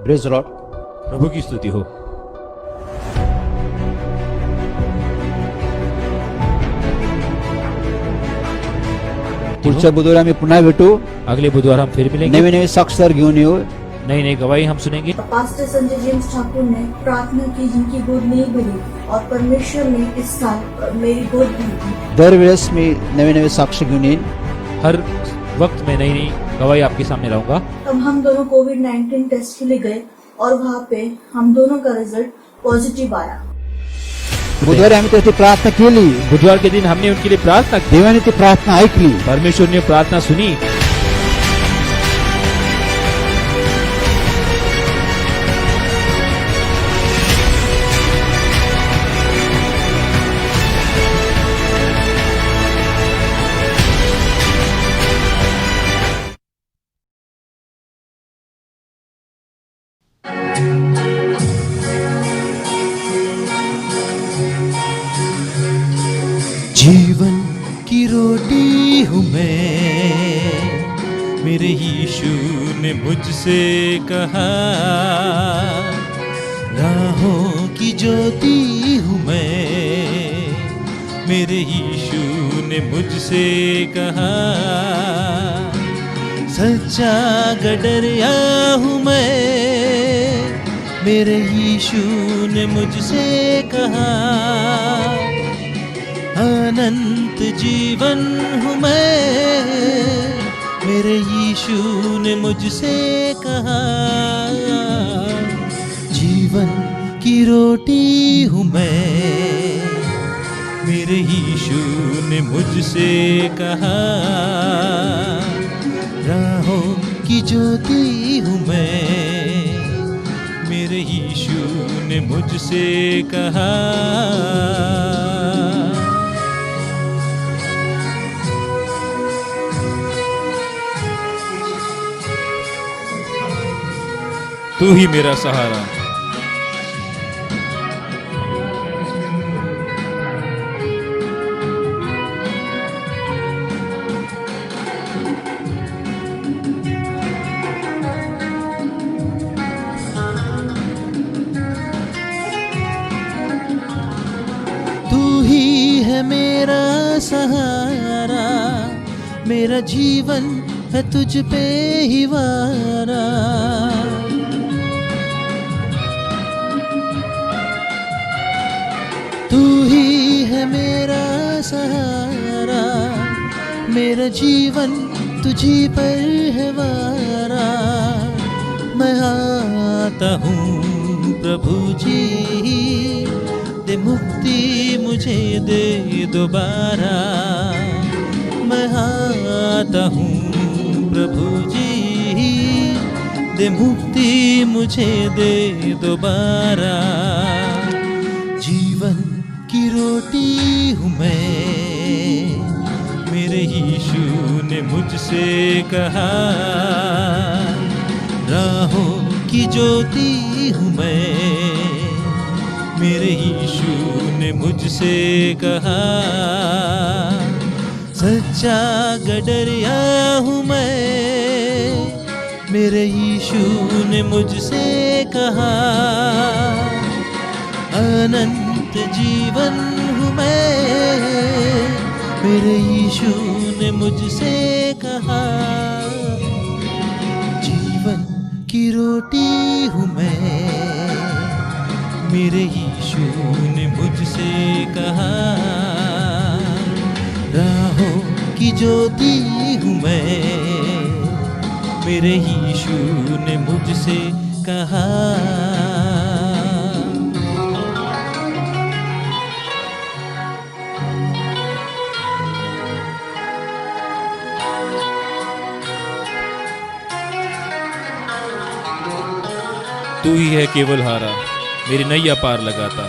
Praise Lord. प्रभु की स्तुति हो। पुढच्या बुधवारी आम्ही पुन्हा भेटू, अगले बुधवार हम फिर मिलेंगे, नवे नवे साक्षर घेऊन येऊ। नई नई गवाही हम सुनेंगे। पास्टर संजय जेम्स ठाकुर ने प्रार्थना की जिनकी गोद नहीं भरी और परमेश्वर ने इस साल मेरी गोद भरी थी। दरवेळेस मी नवे नवे साक्ष घेऊन येईन। हर वक्त में नई नई गवाही आपके सामने लाऊंगा। तब हम दोनों कोविड-19 टेस्ट के लिए गए और वहाँ पे हम दोनों का रिजल्ट पॉजिटिव आया। बुधवारी आम्ही त्याची प्रार्थना केली, बुधवार के दिन हमने उनके लिए प्रार्थना की, देवाने ती प्रार्थना ऐकली। परमेश्वर ने प्रार्थना सुनी। जीवन की रोटी हूँ मैं, मेरे यीशु ने मुझसे कहा। राहों की ज्योति हूँ मैं, मेरे यीशु ने मुझसे कहा। सच्चा गडरिया हूँ मैं, मेरे यीशु ने मुझसे कहा। अनंत जीवन हूँ मैं, मेरे यीशु ने मुझसे कहा। जीवन की रोटी हूँ मैं, मेरे यीशु ने मुझसे कहा। राहों की ज्योति हूँ मैं, मेरे यीशु ने मुझसे कहा। तू ही मेरा सहारा। तू ही है मेरा सहारा, मेरा जीवन है तुझ पे ही वारा। तू ही है मेरा सहारा, मेरा जीवन तुझी पर है वारा। मैं आता हूँ प्रभु जी, दे मुक्ति मुझे दे दोबारा। मैं आता हूँ प्रभु जी, दे मुक्ति मुझे दे दोबारा। जीवन की रोटी हूँ मैं, मेरे यीशु ने मुझसे कहा। राहों की ज्योति हूँ मैं, मेरे यीशु ने मुझसे कहा। सच्चा गडरिया हूँ मैं, मेरे यीशु ने मुझसे कहा। अनंत जीवन हूँ मैं, मेरे यीशु ने मुझसे कहा। जीवन की रोटी हूँ मैं, मेरे यीशु ने मुझसे कहा। राहों की ज्योति हूँ मैं, मेरे यीशु ने मुझसे कहा। तू ही है केवल हारा, मेरी नैया पार लगाता।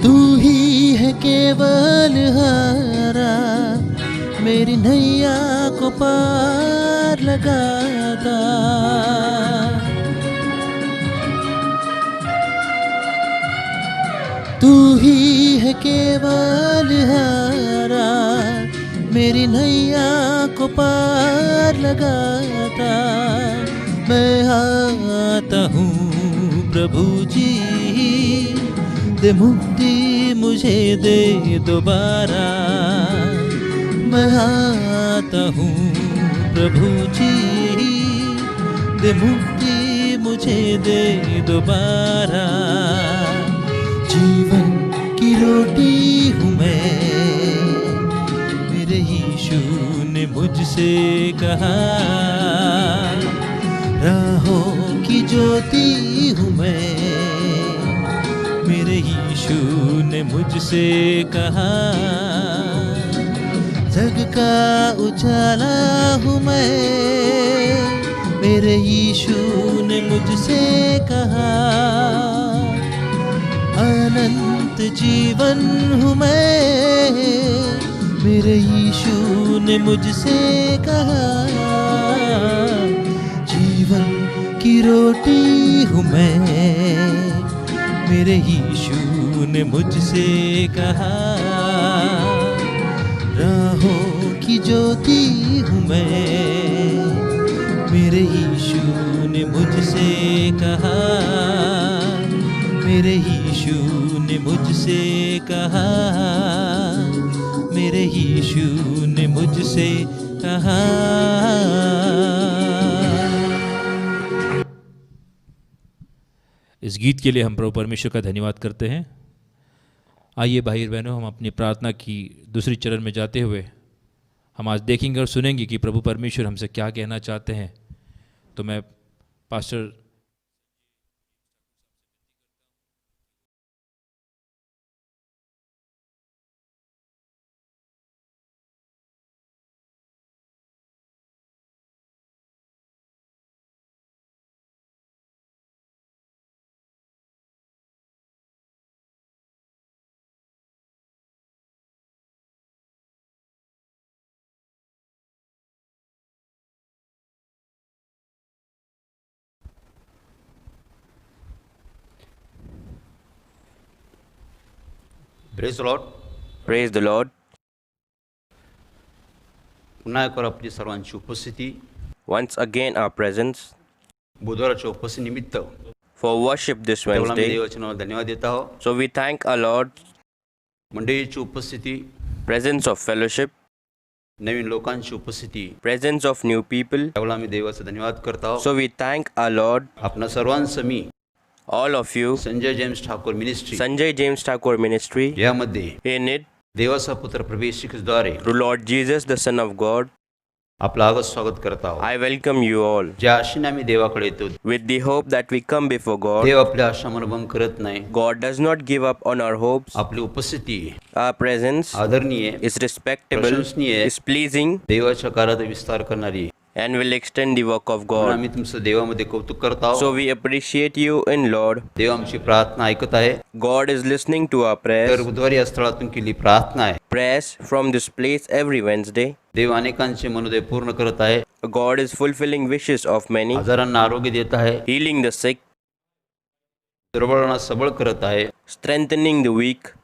तू ही है केवल हारा, मेरी नैया को पार लगाता। तू ही है केवल हारा, मेरी नैया को पार लगाता। मैं आता हूँ प्रभु जी, दे मुक्ति मुझे दे दोबारा। मैं आता हूँ प्रभु जी, दे मुक्ति मुझे दे दोबारा। जीवन की रोटी हूँ मैं, मेरे यीशु ने मुझसे कहा। राहों की ज्योति हूँ मैं, मेरे यीशु ने मुझसे कहा। जग का उजाला हूँ मैं, मेरे यीशु ने मुझसे कहा। अनंत जीवन हूँ मैं, मेरे यीशु ने मुझसे कहा। जीवन की रोटी हूँ मैं, मेरे यीशु ने मुझसे कहा। राहों की ज्योति हूँ मैं, मेरे यीशु ने मुझसे कहा। मेरे यीशु ने मुझसे कहा, मेरे यीशु ने मुझसे कहा। इस गीत के लिए हम प्रभु परमेश्वर का धन्यवाद करते हैं। आइए भाई बहनों, हम अपनी प्रार्थना की दूसरी चरण में जाते हुए हम आज देखेंगे और सुनेंगे कि प्रभु परमेश्वर हमसे क्या कहना चाहते हैं। तो मैं pastor praise Lord. Praise the Lord. पुन्हा एक आपली सर्वांची उपस्थिती Once again, our presence बुधवारच्या उपस्थितीनिमित्त for worship this त्यावेळेला आम्ही Wednesday. देवाच्या नावाला धन्यवाद देत आहोत. So we thank our Lord, मंडळीची उपस्थिती, presence of fellowship, नवीन लोकांची उपस्थिती, presence of new people. त्यावेळेला आम्ही देवाचा धन्यवाद करत आहोत. So we thank our Lord, आपणा सर्वांचं मी all of you, Sanjay James Thakur ministry Sanjay James Thakur Ministry, यामध्ये in it, देवाचा पुत्र प्रवेशिकद्वारे through Lord Jesus, the Son of God. आपलं आगत स्वागत करत आहोत. I welcome you all ज्या आशेने आम्ही देवाकडे येतो, with the hope that we come before God. देव आपल्या आशांवर भंग करत नाही. God does not give up on our hopes. आपली उपस्थिती Our presence आदरणीय, is respectable, प्रशंसनीय, is pleasing, देवाच्या कार्यात विस्तार करणारी, and will extend the work of म्हणून God. आम्ही तुमचं देवामध्ये कौतुक करत आहोत. So we appreciate you in Lord. देव आमची प्रार्थना ऐकत आहे. God is listening to our तर prayers. बुधवारी या स्थळातून केली प्रार्थना आहे. Prayers from this place every Wednesday. देव अनेकांचे मनोदय पूर्ण करत आहे. God is fulfilling wishes of many, आजारांना आरोग्य देत आहे. healing the sick, दुर्बळांना सबळ करत आहे. strengthening the weak,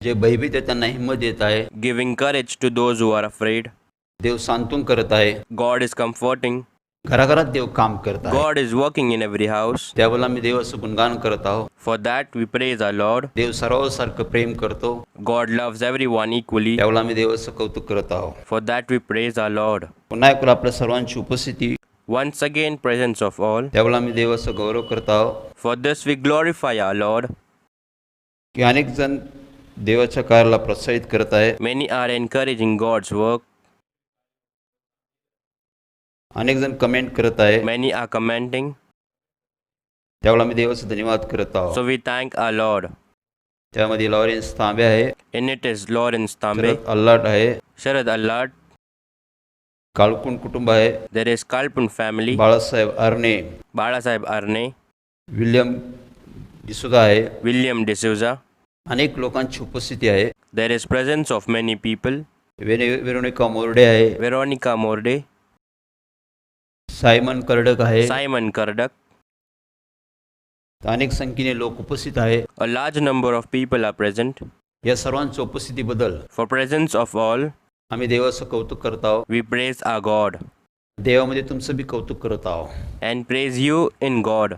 जे भयभीत आहे त्यांना हिंमत देत आहे. giving courage to those who are afraid. देव सांत्वन करत आहे. God is comforting. घराघरात देव काम करत आहे. God is working in every house. त्यावेळेला आम्ही देवाचं गुणगान करत आहोत. For that we praise our Lord. देव सर्वांसारखं प्रेम करतो. God loves everyone equally. त्यावेळेला आम्ही देवाचं कौतुक करत आहोत. For that we praise our Lord. पुन्हा एकदा आपल्या सर्वांची उपस्थिती, Once again, presence of all. त्यावेळेला आम्ही देवाचा गौरव करत आहोत. For this we glorify our Lord. की अनेक जण देवाच्या कार्याला प्रोत्साहित करत आहे. Many are encouraging God's work. अनेक जण कमेंट करत आहे. Many are commenting. त्यावेळेला आम्ही देवाचा धन्यवाद करत आहोत. So we thank our Lord. त्यामध्ये लॉरेन्स तांबे आहे, In it is Lawrence Tambe, Sharad अल्लाट आहे, Sharad Allard, काळकुण कुटुंब आहे, there is Kalpun family, Balasaheb Arne, Balasaheb Arne, William D'Souza आहे. William D'Souza. अनेक लोकांची उपस्थिती आहे. There is presence of many people. Veronica Morde आहे, Veronica Morde, सायमन कर्डक आहे. Simon Kardak. अनेक संख्येने लोक उपस्थित आहे. A large number of people are present. या सर्वांच्या उपस्थितीबद्दल For presence of all, आम्ही देवाचं कौतुक करत आहोत. we praise our God देवामध्ये तुमचं बी कौतुक करत आहोत. and praise you in God.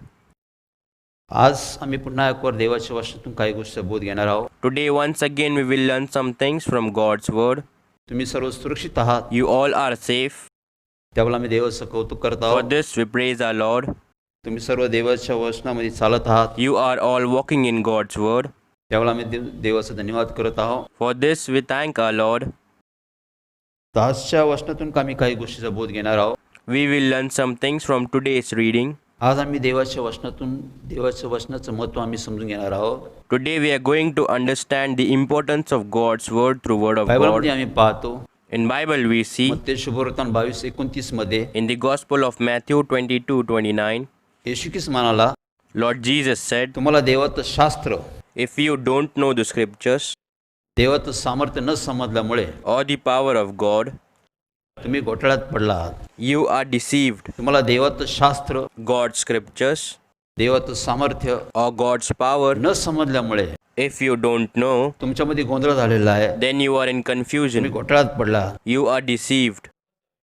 आज आम्ही पुन्हा एकवार देवाच्या वचनातून काही गोष्टी बोध घेणार आहोत. Today, once again, we will learn some things from God's Word. तुम्ही सर्व सुरक्षित आहात, You all are safe. त्यावेळेला आम्ही देवाचं कौतुक करत For आहोत. this, we praise our Lord. तुम्ही सर्व देवाच्या वचनामध्ये चालत आहात, You are all walking in God's Word. त्यावेळेला आम्ही देवाचा धन्यवाद करत आहोत. For this, we thank our Lord. तर आजच्या वचनातून आम्ही काही गोष्टीचा बोध घेणार आहोत. We will learn some things from today's reading. आज आम्ही देवाच्या वचनातून देवाच्या वचनाचं महत्त्व आम्ही समजून घेणार आहोत. Today, we are going to understand the importance of God's Word through Word of बायबलमध्ये God. आम्ही पाहतो, In Bible, we see मत्तेय शुभवर्तमान 22:29 मध्ये in the Gospel of Matthew 22:29, येशू ख्रिस्त म्हणाला, Lord Jesus said, तुम्हाला देवाचं शास्त्र, if you don't know the scriptures देवाचं सामर्थ्य न समजल्यामुळे or the power of God, तुम्ही घोटाळ्यात पडला आहात. you are deceived. तुम्हाला देवाचं शास्त्र, God's scriptures देवाचं सामर्थ्य or God's power, न समजल्यामुळे if you don't know, तुमच्यामध्ये गोंधळ झालेला आहे. then you are in तुम्ही confusion. घोटाळ्यात पडला आहात. You are deceived.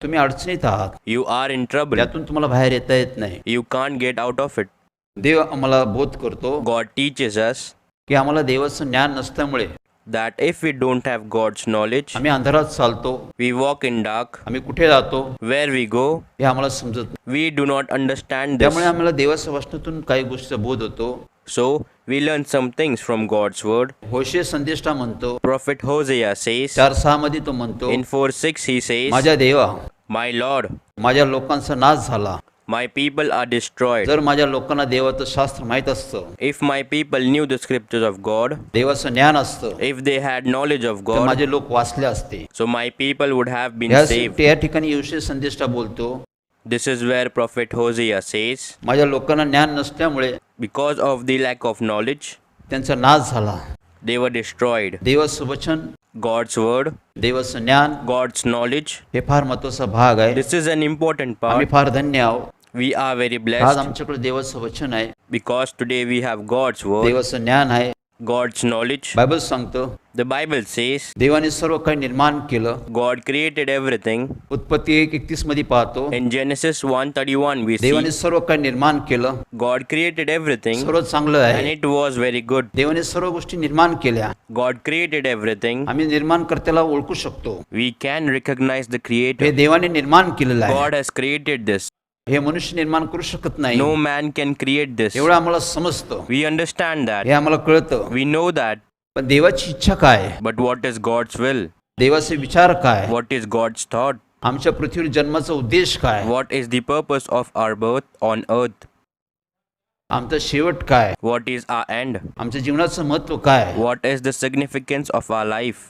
तुम्ही अडचणीत आहात. You are in trouble. त्यातून तुम्हाला बाहेर येता येत नाही. You can't get out of it. देव आम्हाला बोध करतो God teaches us की आम्हाला देवाचं ज्ञान नसल्यामुळे that if we don't have God's knowledge, आम्ही अंधारात चालतो, we walk in dark. आम्ही कुठे जातो Where we go, हे आम्हाला समजत नाही. we do not understand त्यामुळे this. आम्हाला देवाच्या वचनातून काही गोष्टीचा बोध होतो. So, we learn some things from God's word. होशे संदेष्टा म्हणतो, Prophet Hosea says, 4:6 मध्ये तो म्हणतो, in 4:6 he says, माझ्या देवा, My Lord, माझ्या लोकांचा नाश झाला. my people are destroyed. जर माझ्या लोकांना देवाचं शास्त्र माहीत असतं, If my people knew the scriptures of God, देवाचं ज्ञान असतं, if they had knowledge of तर God, माझे लोक वाचले असते. so my people would have been या saved. या ठिकाणी होशे संदेष्टा बोलतो, This is where Prophet Hosea says, माझ्या लोकांना ज्ञान नसल्यामुळे because of the lack of knowledge, त्यांचा नाश झाला. they were destroyed. देवाचं वचन, God's word, देवाचं ज्ञान God's knowledge, हे फार महत्वाचा भाग आहे. this is an important आम्ही part. फार धन्य आहोत. We are very आज blessed आमच्याकडे देवाचं वचन आहे, because today we have God's word, देवाचं ज्ञान आहे. God's knowledge. बायबल सांगतो, The Bible says देवाने सर्व काही निर्माण केलं. God created everything. उत्पत्ती 1:31 मध्ये पाहतो, In Genesis 1:31 we see देवाने सर्व काही निर्माण केलं, God created everything सर्व चांगलं and आहे. it was very good. देवाने सर्व गोष्टी निर्माण केल्या. God created everything. आम्ही निर्माणकर्त्याला ओळखू शकतो. We can recognize the हे creator. देवाने निर्माण केलेलं आहे. God has created this. हे मनुष्य निर्माण करू शकत नाही. No man can create this. एवढं आम्हाला समजतं, We understand that. हे आम्हाला कळतं. We know that. पण देवाची इच्छा काय, But what is God's will? देवाचे विचार काय, What is God's thought? आमच्या पृथ्वीवर जन्माचा उद्देश काय, What is the purpose of our birth on earth? आमचा शेवट काय, What is our end? आमच्या जीवनाचं महत्व काय, What is the significance of our life?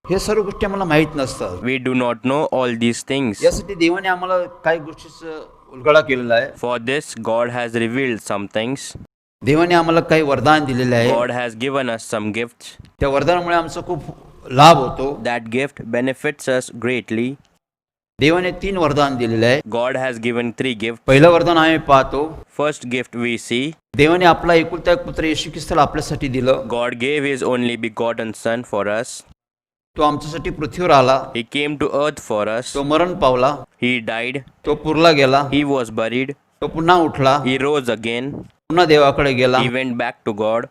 हे सर्व गोष्टी आम्हाला माहीत नसतात. We do not know all these things. यासाठी देवाने आम्हाला काही गोष्टीचा उलगडा केलेला आहे. For this, God has revealed some things. देवाने आम्हाला काही वरदान दिलेले आहे. God has given us some gifts. त्या वरदानामुळे आमचा खूप लाभ होतो. That gift benefits us greatly. देवाने 3 वरदान दिलेले आहे. God has given 3 gifts. पहिलं वरदान आम्ही पाहतो, First gift we see, देवाने आपला एकुलता एक पुत्र येशू ख्रिस्ताला आपल्यासाठी दिलं. God gave His only begotten Son for us. तो आमच्यासाठी पृथ्वीवर आला, He came to earth for us. तो मरण पावला, He died. तो पुरला गेला, He was buried. तो पुन्हा उठला, He rose again. पुन्हा देवाकडे गेला. He went back to God.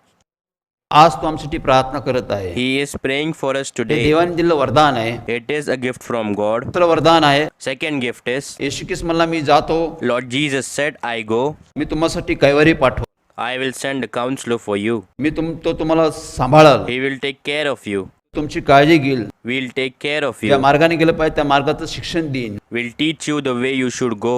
आज तो आमच्यासाठी प्रार्थना करत आहे. He is praying for us हे today. देवाने दिलेलं वरदान आहे. It is a gift from God. दुसरं वरदान आहे, Second gift is, येशू ख्रिस्त म्हणला, मी जातो, Lord Jesus said, I go. मी तुम्हासाठी कैवारी पाठव, I will send a counselor for you. मी तो तुम्हाला सांभाळल, He will take care of you. तुमची काळजी घेईल, We'll take care of त्या you. मार्गाने गेलं पाहिजे त्या मार्गाचं शिक्षण देईन. We'll teach you the way you should go.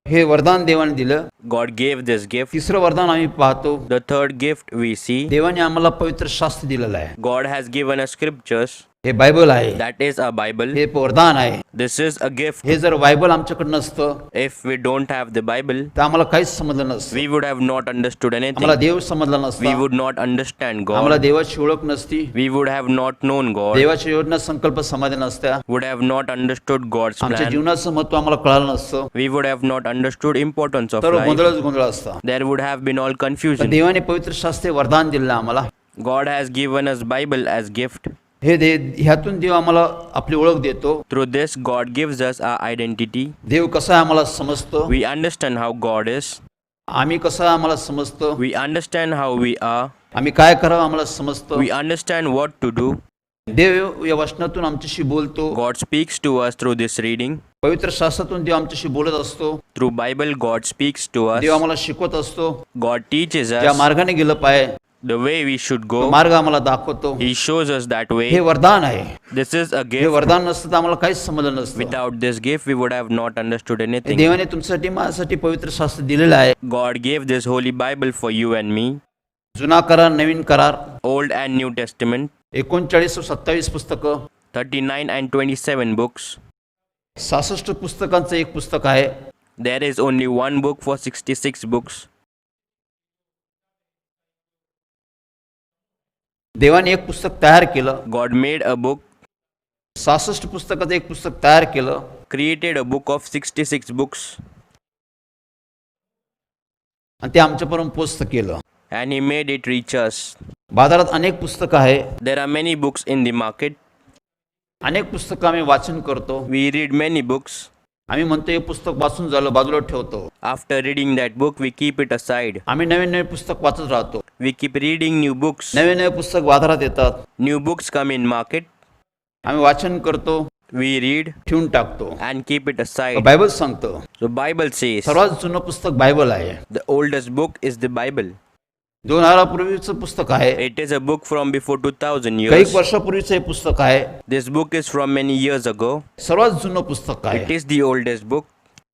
हे वरदान देवाने दिलं. God gave this gift. तिसरं वरदान आम्ही पाहतो, The third gift we see, देवाने आम्हाला पवित्र शास्त्र दिलेलं आहे. God has given us scriptures. हे बायबल आहे, That is a Bible. हे वरदान आहे. This is a gift. हे जर बायबल आमच्याकडे नसतं If we don't have the Bible, तर आम्हाला काहीच समजलं नसतं. we would have not understood आम्हाला anything. देव समजला We नसता. would not understand आम्हाला God. देवाची ओळख नसती. We would have not known God. देवाची योजना संकल्प समाधी नसत्या. Would have not understood God's आमच्या plan. जीवनाचं महत्व आम्हाला कळालं नसतं. We would have not understood importance of तर life. गोंधळच गोंधळ असता. There would have been all पण confusion. देवाने पवित्र शास्त्रे वरदान दिलं आम्हाला. God has given us Bible as gift. हे ह्यातून देव आम्हाला आपली ओळख देतो. Through this, God gives us our identity. देव कसा आहे आम्हाला समजतो. We understand how God is. आम्ही कसं आहे आम्हाला समजतो. We understand how we are. आम्ही काय करावं आम्हाला समजतो. We understand what to do. देव या वचनातून आमच्याशी बोलतो. God speaks to us through this reading. पवित्र शास्त्रातून देव आमच्याशी बोलत असतो. Through Bible, God speaks to us. देव आम्हाला शिकवत असतो. God teaches ज्या us मार्गाने गेलं पाहिजे the way we should तो go. मार्ग आम्हाला दाखवतो. He shows us that हे way. वरदान आहे. This is a हे gift. वरदान नसतं तर आम्हाला काहीच समजलं नसतं. Without this gift, we would have not understood anything. देवाने तुमच्यासाठी माझ्यासाठी पवित्र शास्त्र दिलेलं आहे. God gave this holy Bible for you and me. जुना करार, नवीन करार, Old and New Testament, 39 व 27 पुस्तकं, 39 and 27 books. 66 पुस्तकांचं एक पुस्तक आहे. There is only one book for 66 books. देवाने एक पुस्तक तयार केलं. God made a book, 66 पुस्तकाचं एक पुस्तक तयार केलं. created a book of 66 books, आणि ते आमच्यापर्यंत पोचतं केलं. and He made it reach us. बाजारात अनेक पुस्तकं आहे. There are many books in the market. अनेक पुस्तकं आम्ही वाचन करतो. We read many books. आम्ही म्हणतो हे पुस्तक वाचून झालं बाजूला ठेवतो. After reading that book, we keep it aside. आम्ही नवीन नवीन पुस्तक वाचत राहतो. We keep reading new books. नवीन नवीन पुस्तक बाजारात येतात. New books come in market. आम्ही वाचन करतो, We read ठेवून टाकतो. and keep it aside. Bible सांगतो So Bible says सर्वात जुनं पुस्तक बायबल आहे. the oldest book is the Bible. 2000 पूर्वीचं पुस्तक आहे. It is a book from before 2000 काही years. वर्षापूर्वीचं हे पुस्तक आहे. This book is from many years ago. सर्वात जुनं पुस्तक It आहे. is the oldest book.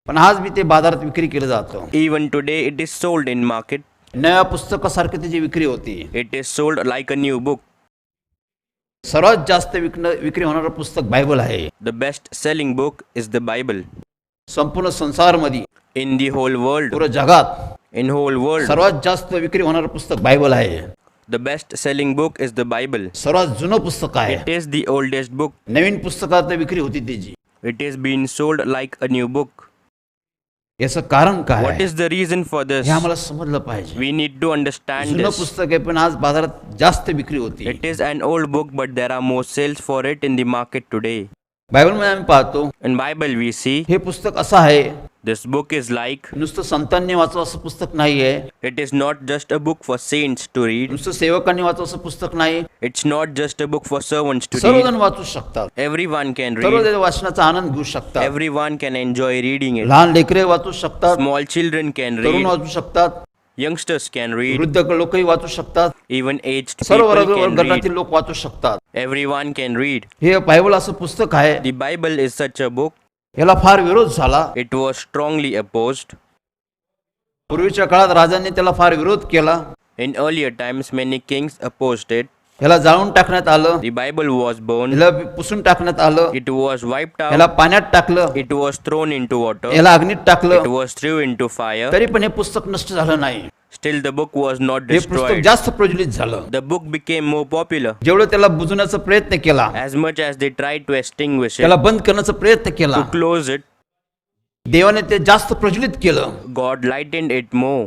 पण आज मी ते बाजारात विक्री केलं जातं. Even today it is sold in market. नव्या पुस्तकासारखी त्याची विक्री होती. It is sold like a new book. सर्वात जास्त विक्री होणारं पुस्तक बायबल आहे. The best selling book is the Bible. संपूर्ण संसारमध्ये, In the whole world, पुरं जगात in whole world, सर्वात जास्त विक्री होणारं पुस्तक बायबल आहे. the best selling book is the Bible. सर्वात जुनं पुस्तक आहे. It is the oldest book. नवीन पुस्तकात विक्री होती त्याची. It is being sold like a new book. याचं कारण काय What आहे? is the reason for this? हे आम्हाला समजलं पाहिजे. We need to understand जुनं this. पुस्तक आहे पण आज बाजारात जास्त विक्री होती. It is an old book, but there are more sales for it in the market today. बायबलमध्ये आम्ही पाहतो In Bible we see हे पुस्तक असं आहे, this book is like, नुसतं संतांनी वाचावं असं पुस्तक नाही आहे. it is not just a book for saints to read. नुसतं सेवकांनी वाचावं असं पुस्तक नाही. It's not just a book for servants to read. सर्वजण वाचू शकतात. Everyone can सर्व read. त्या वाचनाचा आनंद घेऊ शकतात. Everyone can enjoy reading it. लहान लेकरे वाचू शकतात. Small children can तरुण read. वाचू शकतात. Youngsters can read. वृद्ध लोकही वाचू शकतात. Even aged सर्व people can वर्गातील read. लोक वाचू शकतात. Everyone can read. हे बायबल असं पुस्तक आहे. The Bible is such a book. याला फार विरोध झाला. It was strongly opposed. पूर्वीच्या काळात राजांनी त्याला फार विरोध केला. In earlier times, many kings opposed it. याला जाळून टाकण्यात आलं. The Bible was burned. याला पुसून टाकण्यात आलं. It was wiped याला out. पाण्यात टाकलं. It was thrown into water. याला अग्नीत It टाकलं. was threw into fire. तरी पण हे पुस्तक नष्ट झालं नाही. Still, the book was not हे पुस्तक destroyed. जास्त प्रज्वलित झालं. The book became more popular. जेवढं त्याला बुजवण्याचा प्रयत्न केला, As much as they tried to extinguish त्याला it, बंद करण्याचा प्रयत्न केला, to close it, देवाने ते जास्त प्रज्वलित केलं. God lightened it more.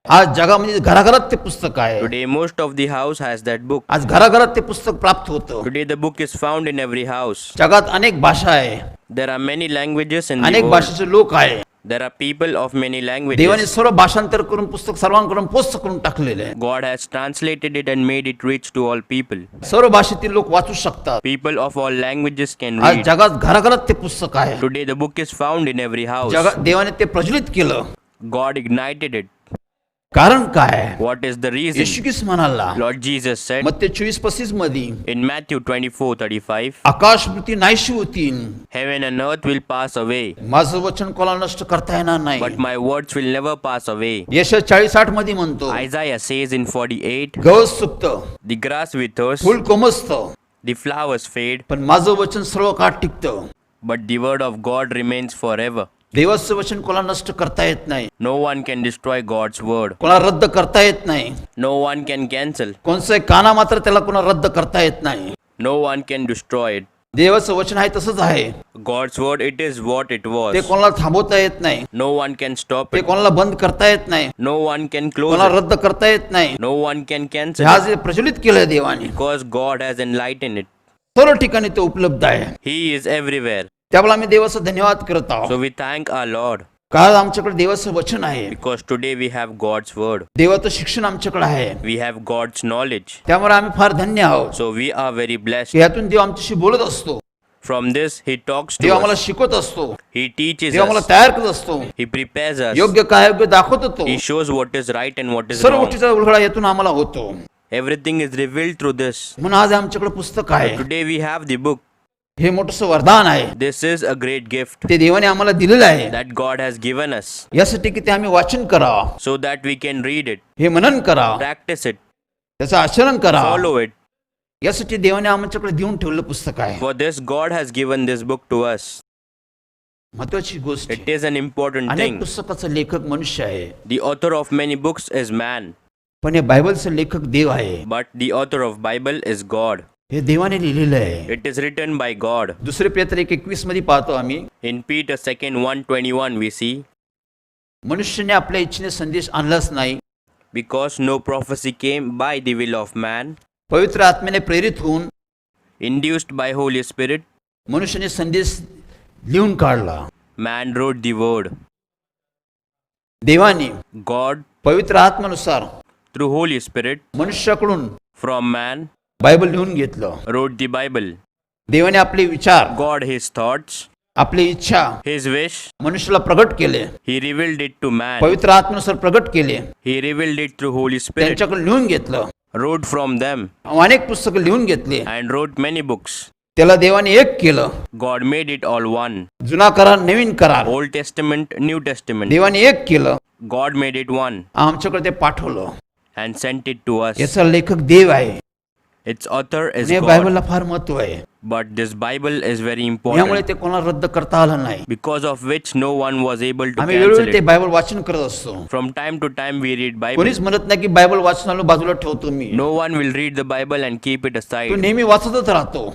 आज जगामध्ये घराघरात ते पुस्तक आहे. Today, most of the house has that book. आज घराघरात ते पुस्तक प्राप्त होतं. Today, the book is found in every house. जगात अनेक भाषा आहे. There are many languages in the अनेक world. भाषेचे लोक आहे. There are people of many देवाने languages. सर्व भाषांतर करून पुस्तक सर्वांकडून पोस्ट करून टाकलेले आहे. God has translated it and made it reach to all people. सर्व भाषेतील लोक वाचू शकतात. People of all languages can आज read. जगात घराघरात ते पुस्तक आहे. Today, the book is found in every house. जगात देवाने ते प्रज्वलित केलं. God ignited it. कारण काय? What is the Yeshu reason? ख्रिस्त म्हणाला Lord Jesus said मत्ती 24:35 मध्ये, in Matthew 24:35, आकाश पृथ्वी नाहीशी होतील, heaven and earth will pass away, माझं वचन कोणाला नष्ट करता येणार नाही. but my words will never pass away. यशया 40:8 मध्ये म्हणतो, Isaiah says in 48, गवत सुकतं, the grass withers, full कोमसतं, The flowers fade, पण माझं वचन सर्व काळ टिकतं. but the word of God remains forever. देवाचं वचन कोणाला नष्ट करता येत नाही, No one can destroy God's word. कोणाला रद्द करता येत नाही. No one can cancel. कोणचं काना मात्र त्याला कोणाला रद्द करता येत नाही. No one can destroy it. देवाचं वचन आहे तसंच आहे, God's word, it is what it ते was. कोणाला थांबवता येत नाही, No one can stop ते it. कोणाला बंद करता येत नाही, No one can close कोणाला it. रद्द करता येत नाही. No one can cancel ह्या it. जे प्रज्वलित केलंय देवाने, Because God has enlightened it. सर्व ठिकाणी ते उपलब्ध आहे. He is everywhere. त्यामुळे आम्ही देवाचा धन्यवाद करत आहोत, So we thank our Lord कारण आमच्याकडे देवाचं वचन आहे, because today we have God's word. देवाचं शिक्षण आमच्याकडे आहे. We have God's knowledge. त्यामुळे आम्ही फार धन्य आहोत So we are very blessed. की यातून देव आमच्याशी बोलत असतो, From this, He talks Dev to आम्हाला us. शिकवत असतो, He teaches देव आम्हाला us. तयार करत असतो, He prepares us. योग्य काय योग्य दाखवत होतो. He shows what is right and what is सर्व wrong. गोष्टीचा उलगडा यातून आम्हाला होतो. Everything is revealed through this. म्हणून आज आमच्याकडे पुस्तक आहे, Today we have the book. हे मोठंसं वरदान आहे, This is a great gift ते देवाने आम्हाला दिलेलं आहे, that God has given us यासाठी की ते आम्ही वाचन करावं, so that we can read it, हे मनन करावं, practice it, त्याचं आचरण करावं, follow it. यासाठी देवाने आमच्याकडे देऊन ठेवलेलं पुस्तक आहे. For this, God has given this book to us. महत्वाची गोष्ट It is an important अनेक thing. पुस्तकाचा लेखक मनुष्य आहे, The author of many books is man, पण हे बायबलचं लेखक देव आहे. but the author of Bible is God. हे देवाने लिहिलेलं आहे. It is written by God. दुसरे पेत्र 1:21 मध्ये पाहतो आम्ही, In Peter 2:121 we see, मनुष्याने आपल्या इच्छेने संदेश आणलाच नाही, because no prophecy came by the will of man, पवित्र आत्म्याने प्रेरित होऊन induced by Holy Spirit, मनुष्याने संदेश लिहून काढला. man wrote the word. देवाने God, पवित्र आत्म्यानुसार through Holy Spirit, मनुष्याकडून from man, Bible लिहून घेतलं. wrote the Bible. देवाने आपले विचार, God, His thoughts, आपली इच्छा His wish, मनुष्याला प्रगट केले, He revealed it to man. पवित्र आत्म्यानुसार प्रगट केले, He revealed it through Holy Spirit, त्यांच्याकडे लिहून घेतलं, wrote from them, अनेक पुस्तकं लिहून घेतले. and wrote many books. त्याला देवाने एक केलं, God made it all one. जुना करार नवीन करार Old Testament, New Testament. देवाने एक केलं, God made it one आमच्याकडे ते पाठवलं. and sent it to us. याचा लेखक देव आहे, Its author is आणि God. बायबलला फार महत्व आहे. But this Bible is very यामुळे important, ते कोणाला रद्द करता आलं नाही. because of which no one was able to आम्ही cancel वेळोवेळी ते it. बायबल वाचन करत असतो. From time to time we read Bible. कोणीच म्हणत नाही की बायबल वाचनाला बाजूला ठेवतो मी. No one will read the Bible and keep it तो aside. नेहमी वाचतच राहतो.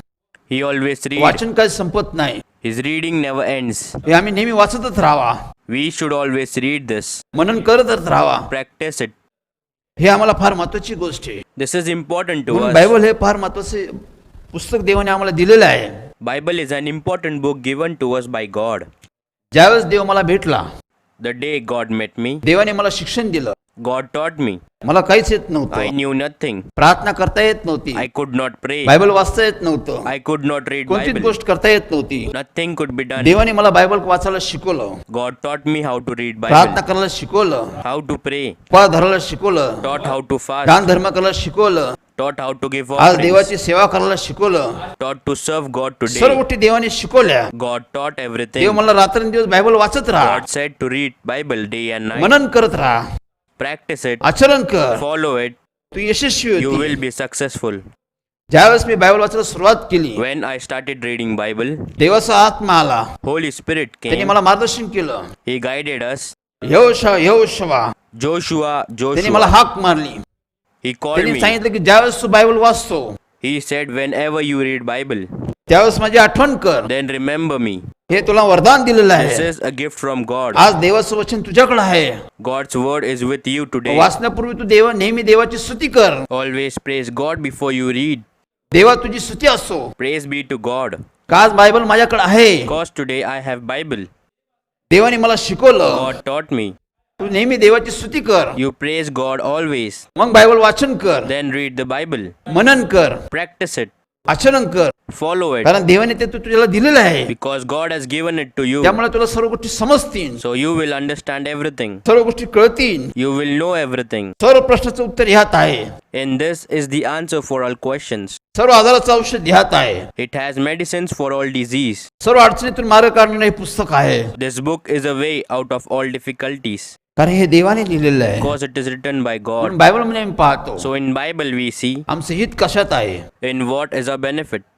He always reads. वाचन काही संपत नाही, His reading never ends. हे आम्ही नेहमी वाचतच राहावा, We should always read this, मनन करतच राहावा. practice it. हे आम्हाला फार महत्वाची गोष्ट आहे. This is important to म्हणून us. बायबल हे फार महत्वाचे पुस्तक देवाने आम्हाला दिलेलं आहे. Bible is an important book given to us by God. ज्यावेळेस देव मला भेटला, The day God met me, देवाने मला शिक्षण दिलं. God taught me. मला काहीच येत I नव्हतं, knew nothing. प्रार्थना करता येत नव्हती, I could not pray. Bible वाचता येत नव्हतं, I could not read कोणतीच Bible. गोष्ट करता येत नव्हती. Nothing could be done. देवाने मला बायबल वाचायला शिकवलं, God taught me how to read प्रार्थना Bible, करायला शिकवलं, how to pray, उपवास धरायला शिकवलं, taught how to fast, दान धर्म करायला शिकवलं, taught how to give आज offerings, देवाची सेवा करायला शिकवलं. taught to serve God सर्व today. गोष्टी देवाने शिकवल्या. God taught देव everything. मला रात्रंदिवस बायबल वाचत राहा, God said to read Bible day and night. मनन करत राहा, Practice it, आचरण कर, follow it, Tu Yashasvi you will होती. be successful. ज्यावेळेस मी बायबल वाचायला सुरुवात केली, When I started reading Bible, देवाचा आत्मा आला, Holy Spirit त्याने came. मला मार्गदर्शन केलं. He guided us. यहोशवा त्याने मला Joshua, हाक मारली. he called त्याने me. सांगितलं की ज्यावेळेस तू बायबल वाचतो, He said, whenever you read Bible, त्यावेळेस माझी आठवण कर, then remember me. हे तुला वरदान दिलेलं This आहे. is a gift from God. आज देवाचं वचन तुझ्याकडे आहे. God's word is with you today. वाचण्यापूर्वी तू नेहमी देवाची स्तुती कर. Always praise God before you read. देवा तुझी स्तुती असो, Praise be to God. का आज बायबल माझ्याकडे आहे. Because today I have Bible. देवाने मला शिकवलं, God taught me. तू नेहमी देवाची स्तुती कर, You praise God always. मग बायबल वाचन कर, Then read the Bible. मनन कर, Practice it. आचरण कर, Follow it. कारण देवाने ते तुझ्याला दिलेलं आहे. Because God has given it to you. त्यामुळे तुला सर्व गोष्टी समजतील, So you will understand everything. सर्व गोष्टी कळतील. You will know everything. सर्व प्रश्नाचं उत्तर ह्यात आहे, And this is the answer for all questions. सर्व आजाराचं औषध ह्यात आहे, It has medicines for all disease. सर्व अडचणीतून मार्ग काढणारे हे पुस्तक आहे. This book is a way out of all difficulties. कारण हे देवाने लिहिलेलं आहे. because it is written by God. म्हणून बायबलमध्ये आम्ही पाहतो So in Bible we see आमचं हित कशात आहे, in what is our benefit,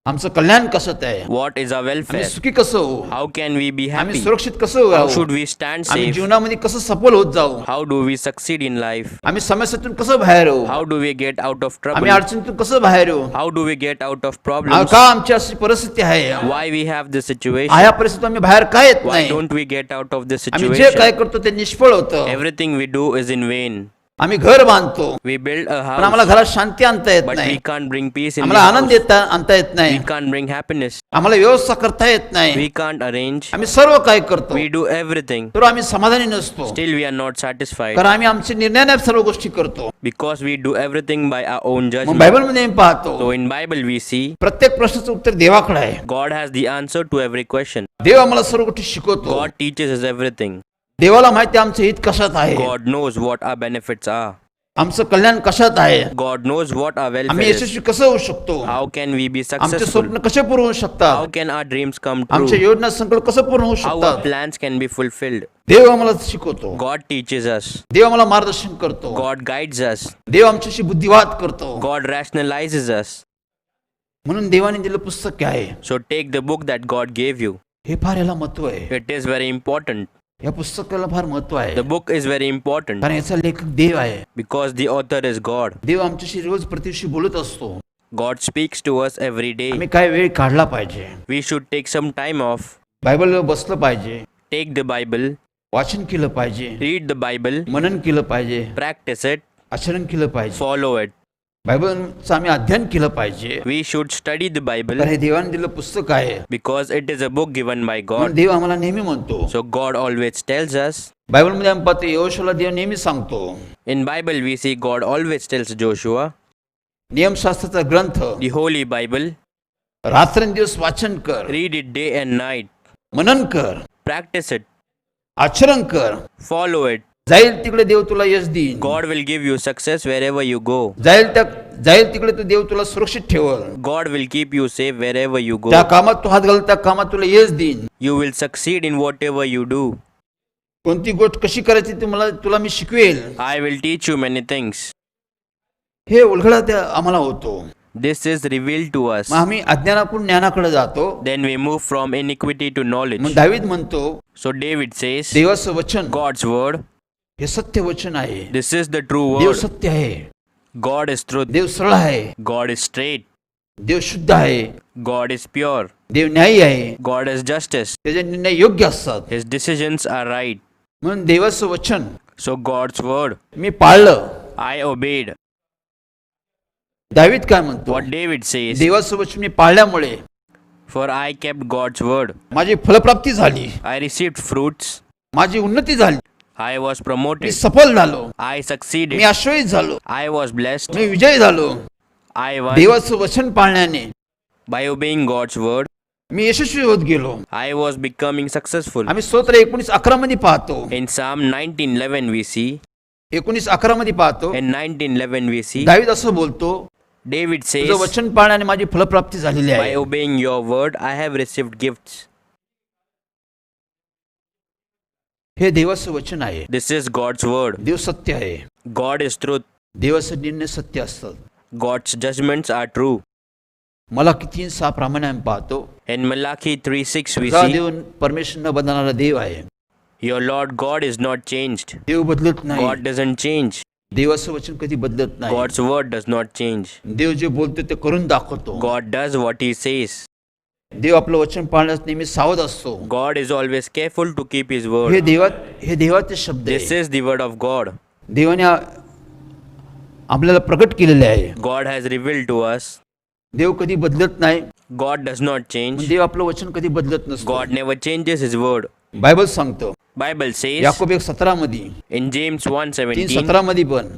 आमचं कल्याण कशात आहे, what is our आम्ही welfare, सुखी कसं होऊ, how can we be आम्ही happy, सुरक्षित कसं how राहू, should we stand आम्ही safe, जीवनामध्ये कसं सफल होत जाऊ, how do we succeed in life, आम्ही समस्यातून कसं बाहेर येऊ, how do we get out of आम्ही trouble, अडचणीतून कसं बाहेर येऊ, how do we get out of problems, का आमची अशी परिस्थिती आहे, why we have this situation, ह्या परिस्थितीत आम्ही बाहेर काय येत why नाही, don't we get out of this आम्ही जे काय situation, करतो ते निष्फळ होतं. everything we do is in vain, आम्ही घर बांधतो we build a पण आम्हाला house घरात शांती आणता येत but we नाही, can't bring peace in the आम्हाला आनंद house, आणता येत नाही, we can't bring happiness, आम्हाला व्यवस्था करता येत नाही, we can't arrange, आम्ही सर्व काय करतो we do everything, तर आम्ही समाधानी नसतो, still we are not satisfied, कारण आम्ही आमच्या निर्णयाने सर्व गोष्टी करतो. because we do everything by our own मग judgment. बायबलमध्ये आम्ही पाहतो So in Bible we see प्रत्येक प्रश्नाचं उत्तर देवाकडे आहे. God has the answer to every question. देव आम्हाला सर्व गोष्टी शिकवतो. God teaches us everything. देवाला माहिती आहे आमचं हित कशात आहे, God knows what our benefits are. आमचं कल्याण कशात आहे, God knows what our आम्ही welfare is. यशस्वी कसं होऊ शकतो, How can we be आमचे successful? स्वप्न कसे पूर्ण होऊ How शकतात, can our dreams come आमच्या true? योजना संकल्प कसं पूर्ण होऊ How our शकतात, plans can be fulfilled. देव आम्हाला शिकवतो, God teaches us. देव आम्हाला मार्गदर्शन करतो, God guides us. देव आमच्याशी बुद्धिवाद करतो. God rationalizes us. म्हणून देवाने दिलं पुस्तक आहे, So take the book that God gave you. हे फार याला महत्व आहे, It is very important. या पुस्तकाला फार महत्व आहे, The book is very important कारण याचा लेखक देव आहे. because the author is God. देव आमच्याशी रोज प्रतिशी बोलत असतो. God speaks to us every day. आम्ही काय वेळ काढला पाहिजे, We should take some time off. बायबलवर बसलं पाहिजे, Take the Bible, वाचन केलं पाहिजे, read the Bible, मनन केलं पाहिजे, practice it, आचरण केलं पाहिजे, follow it. बायबलचं आम्ही अध्ययन केलं पाहिजे. We should study the तर Bible हे देवाने दिलं पुस्तक आहे, because it is a book given by म्हणून God. देव आम्हाला नेहमी म्हणतो. So God always tells us. बायबलमध्ये आम्ही पाहतो यहोशूला देव नेहमी सांगतो, In Bible we see God always tells Joshua, नियमशास्त्राचा ग्रंथ the Holy Bible, रात्रंदिवस वाचन कर, read it day and night, मनन कर, practice it, आचरण कर, follow it. जाईल तिकडे देव तुला यश देईन, God will give you success wherever you go. जाईल तिकडे तो देव तुला सुरक्षित ठेवल, God will keep you safe wherever you त्या go. कामात तू हात घाल त्या कामात तुला यश देईन. You will succeed in whatever you do. कोणती गोष्ट कशी करायची तुला मी शिकवेल. I will teach you many things. हे उलगडा त्या आम्हाला होतो. This is revealed to us. मग आम्ही अज्ञानाकडून ज्ञानाकडे जातो. Then we move from iniquity to मग knowledge. दावीद म्हणतो So David says, देवाचं वचन God's word, हे सत्य वचन आहे. this is the true Dev word. सत्य आहे, God is truth. देव सरळ आहे, God is straight. देव शुद्ध आहे, God is pure. देव न्यायी आहे, God is justice. त्याचे निर्णय योग्य असतात. His decisions are right. म्हणून देवाचं वचन So God's word, मी पाळलं. I obeyed. दावीद काय म्हणतो, What David says, देवाचं वचन मी पाळल्यामुळे for I kept God's word. माझी फलप्राप्ती झाली, I received fruits. माझी उन्नती झाली, I was मी promoted. सफल झालो, I मी succeeded. आश्रयित झालो, I was blessed. मी विजयी झालो. I won. देवाचं वचन पाळण्याने By obeying God's word, मी यशस्वी होत गेलो. I was becoming successful. आम्ही स्तोत्र 19:11 मध्ये पाहतो, In Psalm 19:11 we see, 19:11 मध्ये पाहतो, in 19:11 we see, दावीद असं बोलतो, David तुझं says, वचन पाळण्याने माझी फलप्राप्ती झालेली by आहे. obeying your word, I have received gifts. हे देवाचं वचन आहे. This is God's word. देव सत्य आहे, God is truth. देवाचे निर्णय सत्य असतात. God's judgments are true. मला किती 6 प्रमाणे आम्ही पाहतो, In Malachi 3:6 we तुझा see, देव परमेश्वर न बदलणारा देव आहे. your Lord God is not changed. देव बदलत नाही. God doesn't change. देवाचं वचन कधी बदलत नाही. God's word does not change. देव जे बोलतो ते करून दाखवतो. God does what he says. देव आपलं वचन पाळण्यास नेहमी सावध असतो. God is always careful to keep his हे word. देवाचे शब्द This आहे. is the word of God. देवाने आपल्याला प्रकट केलेले आहे. God has revealed to us. देव कधी बदलत नाही. God does not change. देव आपलं वचन कधी बदलत नसतो. God never changes his word. Bible सांगतो, Bible says याकोब 1:17 मध्ये, in James 1:17, 3:17 मध्ये पण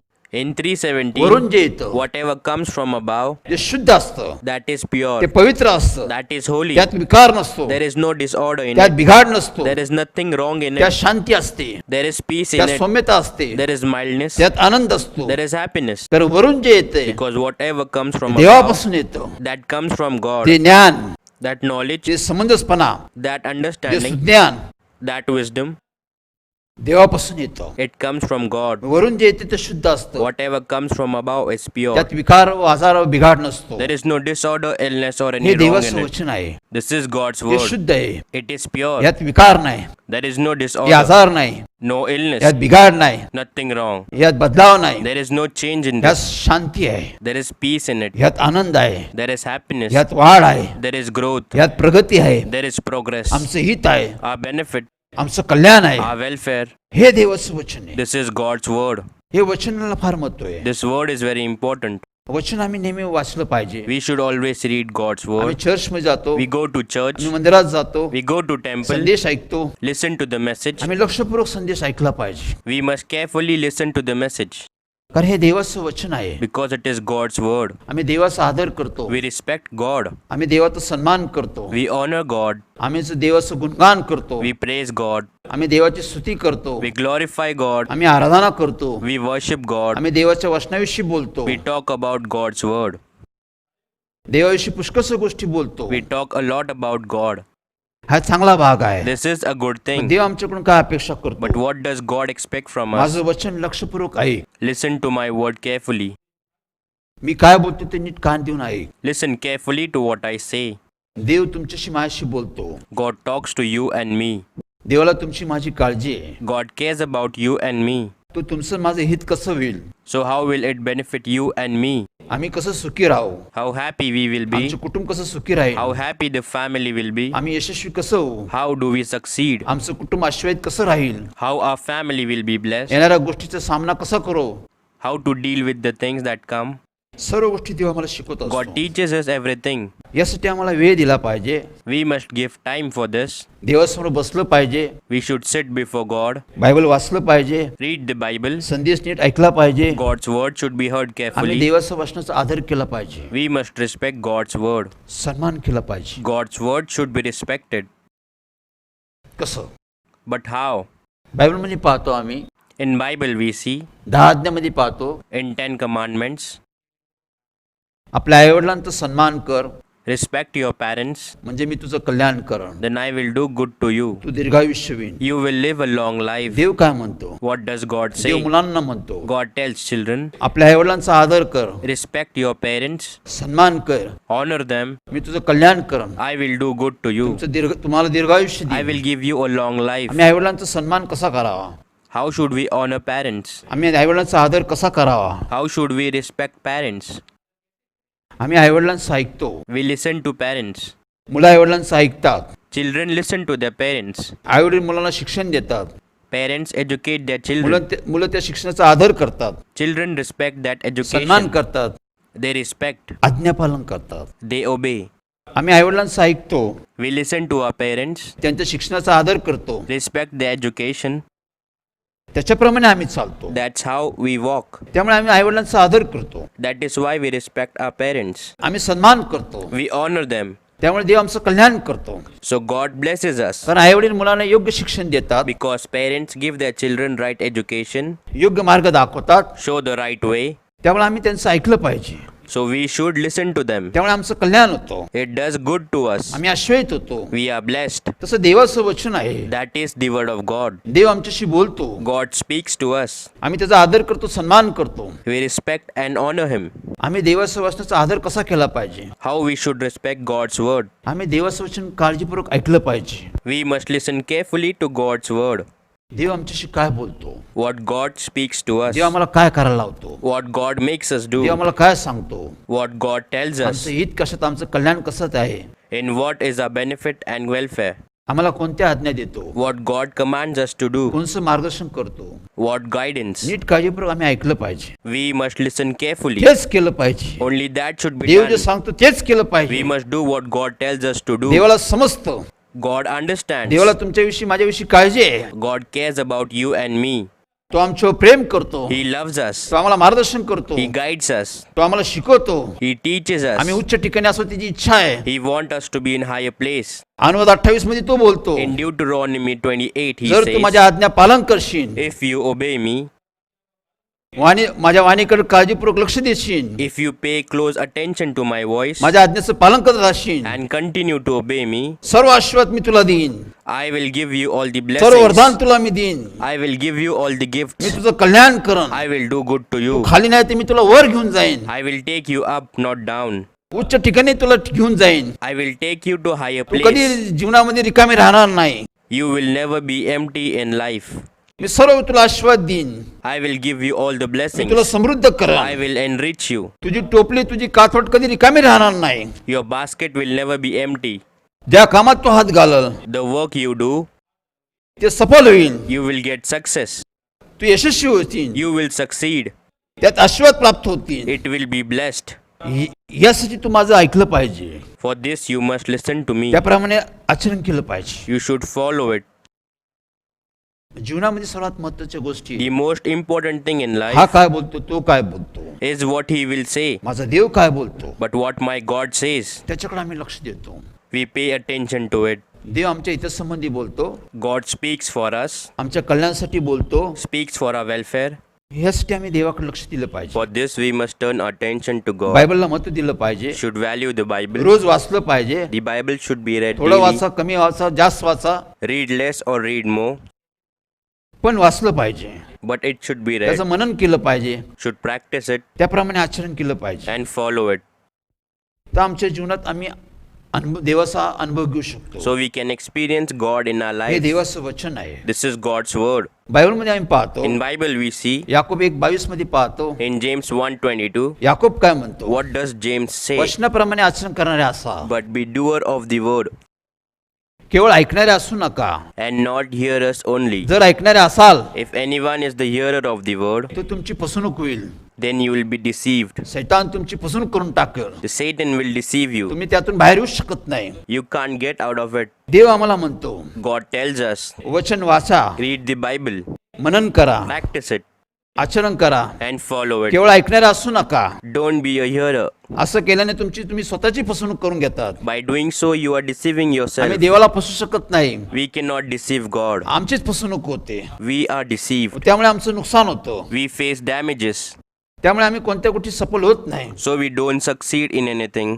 in 3:17, वरून जे येतं whatever comes from above, जे शुद्ध असतं, that is ते pure, पवित्र असतं, that is holy. त्यात विकार नसतो, There is no disorder in त्यात it. बिघाड नसतो, There is nothing wrong in त्यात it. शांती असते, There is peace in त्यात it. सौम्यता असते, There is mildness. त्यात आनंद असतो. There is happiness. तर वरून जे येते Because whatever comes from above, देवापासून येतं, that comes from God. ते ज्ञान, That knowledge, ते समंजसपणा, that ते understanding, सुज्ञान, that wisdom, देवापासून येतं. It comes from God. वरून जे येते ते शुद्ध असतं. Whatever comes from above is pure. त्यात विकार व आजार व बिघाड नसतो. There is no disorder, illness, or any हे wrong in देवाचं it. वचन आहे. This is God's हे word. शुद्ध आहे. It is pure. यात विकार नाही, There is no हे disorder, आजार नाही, no illness, यात बिघाड नाही, nothing wrong. यात बदलाव नाही, There is no change in यात this. शांती आहे, There is peace in it. यात आनंद आहे, There is happiness. यात वाढ आहे, There is growth. यात प्रगती आहे, There is progress. आमचं हित आहे, Our benefit, आमचं कल्याण आहे. our welfare. हे देवाचं वचन आहे. This is God's word. हे वचनाला फार महत्व आहे. This word is very important. वचन आम्ही नेहमी वाचलं पाहिजे. We should always read God's आम्ही word. चर्चमध्ये जातो, We go to church. आम्ही मंदिरात जातो, We go to temple. संदेश ऐकतो, Listen to the message. आम्ही लक्षपूर्वक संदेश ऐकला पाहिजे. We must carefully listen to the message कारण हे देवाचं वचन आहे. because it is God's word. आम्ही देवाचा आदर करतो, We respect God. आम्ही देवाचा सन्मान करतो, We honor God. आम्ही देवाचं गुणगान करतो, We praise God. आम्ही देवाची स्तुती करतो, We glorify God. आम्ही आराधना करतो, We worship God. आम्ही देवाच्या वचनाविषयी बोलतो, We talk about God's word. देवाविषयी पुष्कळ गोष्टी बोलतो. We talk a lot about God. हा चांगला भाग आहे. This is a good पण thing. देव आमच्याकडून काय अपेक्षा But करतो? what does God expect from us? माझं वचन लक्षपूर्वक ऐक. Listen to my word carefully. मी काय बोलतो ते नीट कान देऊन ऐक. Listen carefully to what I say. देव तुमच्याशी माझ्याशी बोलतो. God talks to you and me. देवाला तुमची माझी काळजी आहे. God cares about you and me. तो तुमचं माझं हित कसं होईल, So how will it benefit you and me? आम्ही कसं सुखी राहू, How happy we will be? आमचं कुटुंब कसं सुखी राहील, How happy the family will be? आम्ही यशस्वी कसं होऊ, How do we succeed? आमचं कुटुंब आश्वादित कसं राहील, How our family will be blessed? येणाऱ्या गोष्टीचा सामना कसा करू, How to deal with the things that come? सर्व गोष्टी देव आम्हाला शिकवत God असतो. teaches us everything. यासाठी आम्हाला वेळ दिला पाहिजे. We must give time for this. देवासमोर बसलं पाहिजे, We should sit before God, Bible वाचलं पाहिजे, read the Bible. संदेश नीट ऐकला पाहिजे, God's word should be heard आम्ही carefully. देवाच्या वचनाचा आदर केला पाहिजे, We must respect God's word. सन्मान केला पाहिजे. God's word should be respected. कसं But how? बायबलमध्ये पाहतो आम्ही, In Bible we see 10 आज्ञामध्ये पाहतो, in 10 commandments, आपल्या आईवडिलांचा सन्मान कर, respect your parents, म्हणजे मी तुझं कल्याण करण, then I will do good to you. तू दीर्घायुष्य होईन. You will live a long life. देव काय म्हणतो, What does God Dev say? मुलांना म्हणतो, God tells children, आपल्या आईवडिलांचा आदर कर, respect your parents, सन्मान कर, honor them. मी तुझं कल्याण करण, I will do good to you. तुम्हाला दीर्घायुष्य I देईन. will give you a long life. आम्ही आईवडिलांचा सन्मान कसा करावा, How should we honor parents? आम्ही आईवडिलांचा आदर कसा करावा, How should we respect parents? आम्ही आईवडिलांचं ऐकतो, We listen to parents. मुलं आईवडिलांचं ऐकतात, Children listen to their parents. आईवडील मुलांना शिक्षण देतात, Parents educate their children. मुलं त्या शिक्षणाचा आदर करतात, Children respect that सन्मान education. करतात, They respect. आज्ञापालन करतात. They obey. आम्ही आईवडिलांचं ऐकतो, We listen to our parents. त्यांच्या शिक्षणाचा आदर करतो, Respect their education. त्याच्याप्रमाणे आम्ही चालतो. That's how we walk. त्यामुळे आम्ही आईवडिलांचा आदर करतो, That is why we respect our parents. आम्ही सन्मान करतो, We honor them. त्यामुळे देव आमचं कल्याण करतो. So God blesses us. कारण आईवडील मुलांना योग्य शिक्षण देतात, Because parents give their children right education, योग्य मार्ग दाखवतात, show the right way. त्यामुळे आम्ही त्यांचं ऐकलं पाहिजे. So we should listen to them. त्यामुळे आमचं कल्याण होतं, It does good to us. आम्ही आश्वस्त होतो. We are blessed. तसं देवाचं वचन आहे, That is the word of God. देव आमच्याशी बोलतो, God speaks to us. आम्ही त्याचा आदर करतो, सन्मान करतो. We respect and honor Him. आम्ही देवाच्या वचनाचा आदर कसा केला पाहिजे, How we should respect God's word. आम्ही देवाचं वचन काळजीपूर्वक ऐकलं पाहिजे. We must listen carefully to God's word. देव आमच्याशी काय बोलतो, What God speaks to us. देव आम्हाला काय करायला लावतो, What God makes us Dev do. आम्हाला काय सांगतो, What God tells us. आमचं हित कशात, आमचं कल्याण कशात आहे, In what is our benefit and welfare. आम्हाला कोणत्या आज्ञा देतो, What God commands us to do. कोणचं मार्गदर्शन करतो, What guidance. नीट काळजीपूर्वक आम्ही ऐकलं पाहिजे, We must listen carefully. तेच केलं पाहिजे. Only that should be देव जे done. सांगतो तेच केलं We पाहिजे. must do what God tells us to do. देवाला समजतं, God understands. देवाला तुमच्याविषयी माझ्याविषयी काळजी आहे, God cares about you and me. तो आमच्यावर प्रेम करतो, He loves us. तो आम्हाला मार्गदर्शन करतो, He guides us. तो आम्हाला शिकवतो. He teaches आम्ही us. उच्च ठिकाणी असो त्याची इच्छा आहे. He wants us to be in higher place. अनुवाद 28 मध्ये तो बोलतो, In Deuteronomy 28, he जर तू says, माझ्या आज्ञा पालन करशील, if you obey me, माझ्या वाणीकडे काळजीपूर्वक लक्ष देशील, if you pay close attention to my voice माझ्या आज्ञेचं पालन करत राहशील, and continue to obey me, सर्व आशीर्वाद मी तुला देईन, I will give you all the सर्व वरदान blessings. तुला मी देईन, I will give you all the me gifts. तुझं कल्याण करन, I will do good to you. खाली नाही तर मी तुला वर घेऊन जाईन, I will take you up, not down. उच्च ठिकाणी तुला घेऊन जाईन, I will take you to higher तू कधी place. जीवनामध्ये रिकामी राहणार नाही, You will never be empty in life. मी सर्व तुला आशीर्वाद देईन, I will give you all the मी तुला blessings. समृद्ध I Karan, will enrich you. तुझी टोपली तुझी काथवट कधी रिकामी राहणार नाही, Your basket will never be empty. ज्या कामात तू हात घालल The work you do, ते सफल होईल, you will get success. तू यशस्वी होतील, You will succeed. त्यात आशीर्वाद प्राप्त होतील. It will be blessed. यासाठी तू माझं ऐकलं पाहिजे, For this you must listen to me. त्याप्रमाणे आचरण केलं पाहिजे. You should follow it. जीवनामध्ये सर्वात महत्वाच्या गोष्टी, The most important thing in हा life काय बोलतो, तो काय बोलतो, is what he will say, माझा देव काय बोलतो, but what my God says. त्याच्याकडे आम्ही लक्ष देतो. We pay attention to it. देव आमच्या हितासंबंधी बोलतो, God speaks for us, आमच्या कल्याणासाठी बोलतो, speaks for our welfare. ह्यासाठी आम्ही देवाकडे लक्ष दिलं पाहिजे. For this we must turn attention to God. बायबलला महत्व दिलं पाहिजे, Should value the Bible. रोज वाचलं पाहिजे, The Bible should be read थोडं daily. वाचा, कमी वाचा, जास्त वाचा, Read less or read more, पण वाचलं पाहिजे, but it should be read. त्याचं मनन केलं पाहिजे, Should practice it त्याप्रमाणे आचरण केलं पाहिजे. and follow it, तर आमच्या जीवनात आम्ही देवाचा अनुभव घेऊ शकतो. so we can experience God in our हे life. देवाचं वचन आहे. This is God's word. बायबलमध्ये आम्ही पाहतो, In Bible we see, Yakob 1:22 मध्ये पाहतो, in James 1:22, याकोब काय म्हणतो, what does James say? वचनाप्रमाणे आचरण करणारे असा, But be doer of the word, केवळ ऐकणारे असू नका. and not hearers only. जर ऐकणारे असाल If anyone is the hearer of the word, तर तुमची फसवणूक होईल, then you will be deceived. सैतान तुमची फसवणूक करून टाकेल, The Satan will deceive you. तुम्ही त्यातून बाहेर येऊ शकत नाही. You can't get out of it. देव आम्हाला म्हणतो, God tells us, वचन वाचा, read the Bible, मनन करा, practice it, आचरण करा, and follow it. केवळ ऐकणारे असू नका. Don't be a hearer. असं केल्याने तुम्ही स्वतःची फसवणूक करून घेतात. By doing so, you are deceiving आम्ही yourself. देवाला फसवू शकत नाही, We cannot deceive God. आमचीच फसवणूक होते, We are deceived. त्यामुळे आमचं नुकसान होतं, We face damages. त्यामुळे आम्ही कोणत्या गोष्टी सफल होत नाही, So we don't succeed in anything.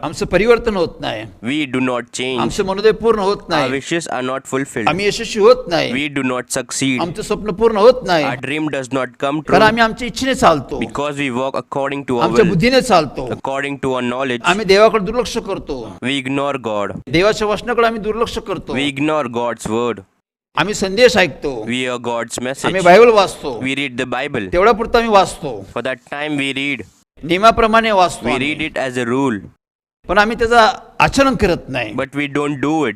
आमचं परिवर्तन होत नाही, We do not change. आमचं मनोदय पूर्ण होत Our नाही, wishes are not fulfilled. आम्ही यशस्वी होत नाही, We do not succeed. आमचं स्वप्न पूर्ण होत नाही, Our dream does not come कारण true आम्ही आमच्या इच्छेने चालतो, because we walk according to our आमच्या will, बुद्धीने चालतो, according to our knowledge. आम्ही देवाकडे दुर्लक्ष करतो, We ignore God. देवाच्या वचनाकडे आम्ही दुर्लक्ष करतो, We ignore God's word. आम्ही संदेश ऐकतो, We hear God's message. आम्ही बायबल वाचतो, We read the Bible. तेवढ्या पुरतं आम्ही वाचतो, For that time we read. नियमाप्रमाणे वाचतो We आम्ही. read it as a rule. पण आम्ही त्याचं आचरण करत नाही. But we don't do it.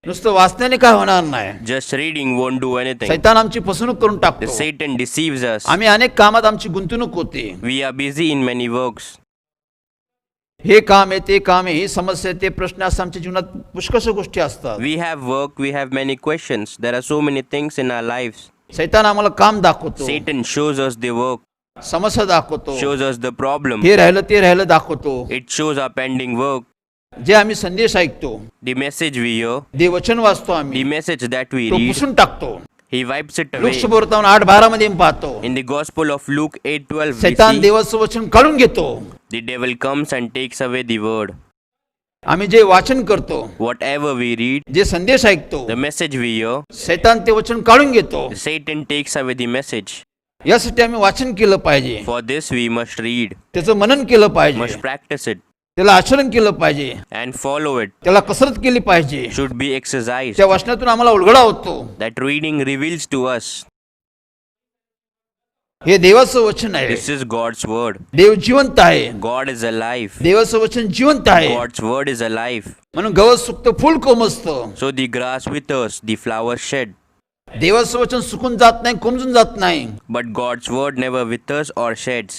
नुसतं वाचण्याने काय होणार नाही, Just reading won't do anything. सैतान आमची फसवणूक करून The टाकतो, Satan deceives us. आम्ही अनेक कामात आमची गुंतवणूक होते, We are busy in many works. हे काम आहे, ते काम आहे, ही समस्या आहे, ते प्रश्न असं आमच्या जीवनात पुष्कळ गोष्टी असतात. We have work, we have many questions. There are so many things in our lives. सैतान आम्हाला काम दाखवतो, Satan shows us the work, समस्या दाखवतो, shows us the problem. हे राहिलं ते राहिलं दाखवतो. It shows our pending work. जे आम्ही संदेश ऐकतो, The message we hear, जे वचन वाचतो the आम्ही, message that we तो read, पुसून टाकतो. he wipes it away. वृक्षपुरतावून 8:12 मध्ये पाहतो, In the Gospel of Luke 8:12, we सैतान see देवाचं वचन काढून घेतो. the devil comes and takes away the word. आम्ही जे वाचन करतो, Whatever we read, जे संदेश ऐकतो, the message we hear, सैतान ते वचन काढून घेतो. Satan takes away the message. यासाठी आम्ही वाचन केलं पाहिजे, For this we must read, त्याचं मनन केलं पाहिजे, must practice it, त्याला आचरण केलं पाहिजे, and follow it. त्याला कसरत केली पाहिजे. Should be exercised. त्या वाचनातून आम्हाला उलगडा होतो. That reading reveals to us, हे देवाचं वचन आहे, this is God's word. देव जिवंत आहे, God is alive. देवाचं वचन जिवंत आहे. God's word is alive. म्हणून गवत सुकतं, फुल कोमजतं, So the grass withers, the flowers shed. देवाचं वचन सुकून जात नाही, कोमजून जात नाही. But God's word never withers or sheds.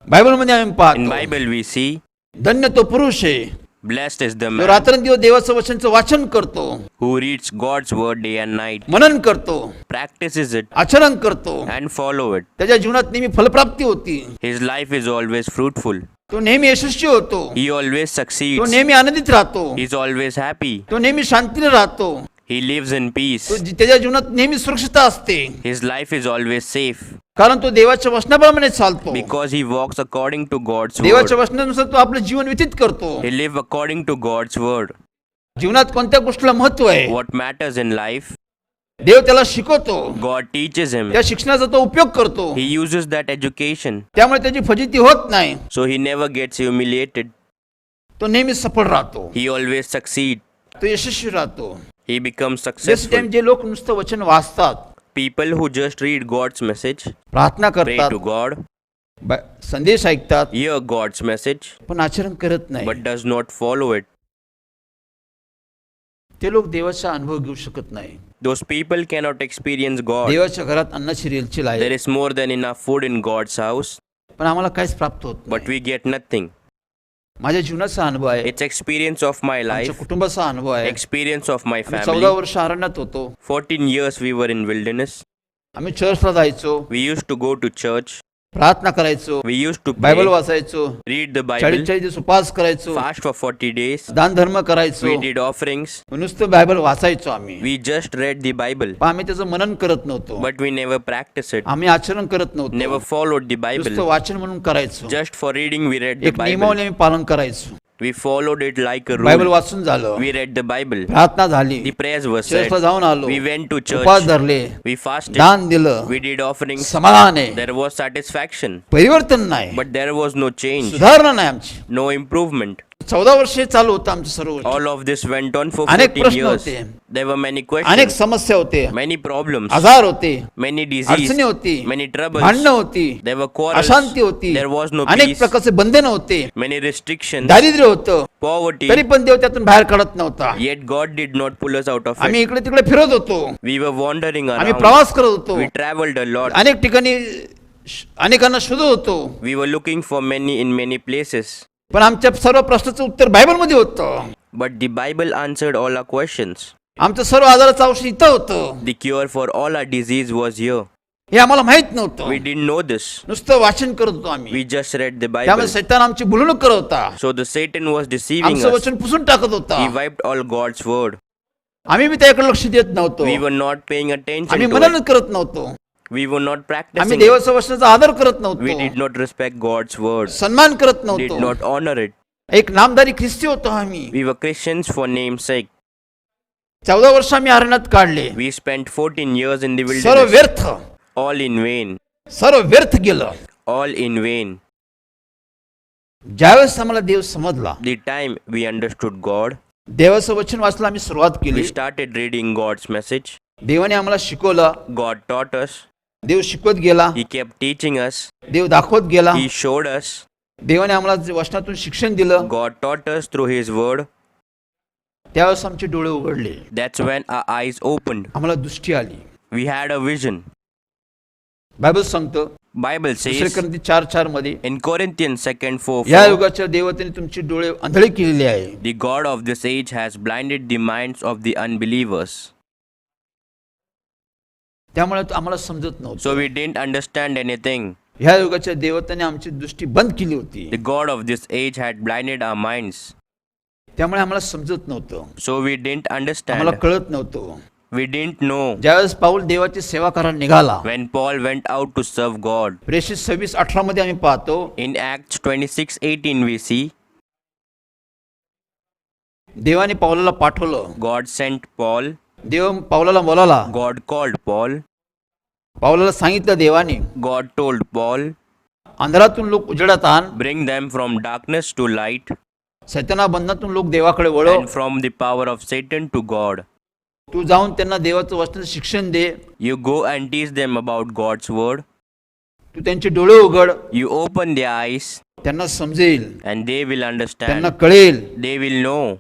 बायबलमध्ये आम्ही In पाहतो, Bible we see, धन्य तो पुरुष आहे, blessed is the जो man रात्रंदिवस देवाचं वचनचं वाचन करतो, who reads God's word day and night, मनन करतो, practices it, आचरण करतो. and follow it. त्याच्या जीवनात नेहमी फलप्राप्ती होती, His life is always fruitful. तो नेहमी यशस्वी होतो, He always तो succeeds. नेहमी आनंदित राहतो, He is always happy. तो नेहमी शांतीने राहतो, He lives in peace. त्याच्या जीवनात नेहमी सुरक्षितता असते. His life is always safe. कारण तो देवाच्या वचनाप्रमाणे चालतो. because he walks according to God's word. देवाच्या वचनानुसार तो आपलं जीवन व्यतीत करतो. He lives according to God's word. जीवनात कोणत्या गोष्टीला महत्व आहे What matters in life, देव त्याला शिकवतो. God teaches him. त्या शिक्षणाचा तो उपयोग करतो. He uses that education, त्यामुळे त्याची फजिती होत नाही. so he never gets humiliated. तो नेहमी सफळ राहतो. He always succeeds. तो यशस्वी राहतो. He becomes This successful. time जे लोक नुसतं वचन वाचतात, People who just read God's message, प्रार्थना pray करतात, to God, संदेश ऐकतात, hear God's message, पण आचरण करत नाही, but does not follow it. ते लोक देवाचा अनुभव घेऊ शकत नाही. Those people cannot experience God. देवाच्या घरात अन्नाची रेलचेल There आहे, is more than enough food in God's house, पण आम्हाला काहीच प्राप्त होत but नाही. we get nothing. माझ्या जीवनाचा अनुभव आहे, It's experience of my आमच्या life, कुटुंबाचा अनुभव आहे. experience of my आम्ही family. 14 वर्ष अरण्यात होतो. 14 years we were in wilderness. आम्ही चर्चला जायचो, We used to go to church. प्रार्थना करायचो, We used to Bible pray, वाचायचो, read the 40 Bible, दिवस उपवास करायचो, fast for 40 days. दान धर्म करायचो, We did offerings. नुसतं बायबल वाचायचो आम्ही, We just read the Bible, पण आम्ही त्याचं मनन करत नव्हतो, but we never practiced it. आम्ही आचरण करत Never नव्हतो, followed the नुसतं Bible. वाचन म्हणून करायचो. Just for reading, we read the एक Bible. नियमावली आम्ही पालन करायचो. We followed it like a Bible rule. वाचून झालं, We read the Bible. प्रार्थना झाली, The prayers were said. चर्चला जाऊन आलो, We went to उपवास church. धरले, We fasted. दान दिलं, We did offerings. समाधान आहे, There was satisfaction, परिवर्तन नाही, but there was no change, सुधारणा नाही आमची. no improvement. 14 वर्षे चालू होतं आमचं सर्व गोष्टी. All of this went on for अनेक 14 प्रश्न years. होते. There were many अनेक questions, समस्या होते, many problems, आजार होते, many अडचणी disease, होती, many troubles. भांडणं होती, There were quarrels. अशांती होती, There was no अनेक peace. प्रकारचे बंधन होते, Many restrictions, दारिद्र्य होतं, poverty. तरी पण देव त्यातून बाहेर काढत नव्हता. Yet God did not pull us out of आम्ही it. इकडे तिकडे फिरत होतो, We were wandering आम्ही around. प्रवास करत होतो, We traveled a lot. अनेक ठिकाणी अनेकांना शोधत होतो, We were looking for many in many places. पण आमच्या सर्व प्रश्नाचं उत्तर बायबलमध्ये होतं. But the Bible answered all our questions. आमचं सर्व आजाराचं औषध इथं होतं. The cure for all our disease was here. हे आम्हाला माहित We नव्हतं, didn't know this. नुसतं वाचन करत होतो आम्ही. We just read the त्यामुळे Bible. सैतान आमची भुलवणूक करत होता, So the Satan was deceiving आमचं us. वचन पुसून टाकत होता. He wiped all God's word. आम्ही बी त्याकडे लक्ष देत नव्हतो, We were not paying attention आम्ही to मनन it. करत नव्हतो, We were not आम्ही practicing it. देवाच्या वचनाचा आदर करत We नव्हतो, did not respect God's word. सन्मान करत Did नव्हतो. not honor it. एक नामधारी ख्रिस्ती होतो आम्ही. We were Christians for name's sake. 14 वर्ष आम्ही अरण्यात काढले, We spent 14 years in the सर्व wilderness. व्यर्थ, All in vain. सर्व व्यर्थ गेलं. All in vain. ज्यावेळेस आम्हाला देव समजला, The time we understood God, देवाचं वचन वाचलं आम्ही सुरुवात we केली, started reading God's message. देवाने आम्हाला शिकवलं, God taught us. देव शिकवत गेला, He kept teaching us. देव दाखवत गेला, He showed us. देवाने आम्हाला जे वचनातून शिक्षण दिलं, God taught us through His word. त्यावेळेस आमचे डोळे उघडले, That's when our eyes opened. आम्हाला दृष्टी आली. We had a vision. Bible सांगतं Bible दुसरे says ग्रंथी 4:4 मध्ये, in Corinthians 2:4, या युगाच्या देवतेने तुमचे डोळे आंधळे केलेले आहे. the God of this age has blinded the minds of the unbelievers. त्यामुळे आम्हाला समजत So नव्हतं. we didn't understand anything. ह्या युगाच्या देवतेने आमची दृष्टी बंद केली होती, The God of this age had blinded our minds. त्यामुळे आम्हाला समजत नव्हतं, So we didn't आम्हाला understand. कळत नव्हतं. We didn't know. ज्यावेळेस पाऊल देवाची सेवा करायला निघाला, When Paul went out to serve God, प्रेषित 26:18 मध्ये आम्ही पाहतो, in Acts 26:18 we see देवाने पावलाला पाठवलं, God sent Paul. देव पावलाला बोलाला, God called Paul. पावलाला सांगितलं देवाने, God told Paul, अंधारातून लोक उजेडात आण, bring them from darkness to light सैताना बंधनातून लोक देवाकडे वळव, and from the power of Satan to God. तू जाऊन त्यांना देवाचं वचनाचं शिक्षण दे, You go and teach them about God's word. तू त्यांचे डोळे उघड, You open their eyes त्यांना समजेल, and they will त्यांना understand. कळेल. They will know.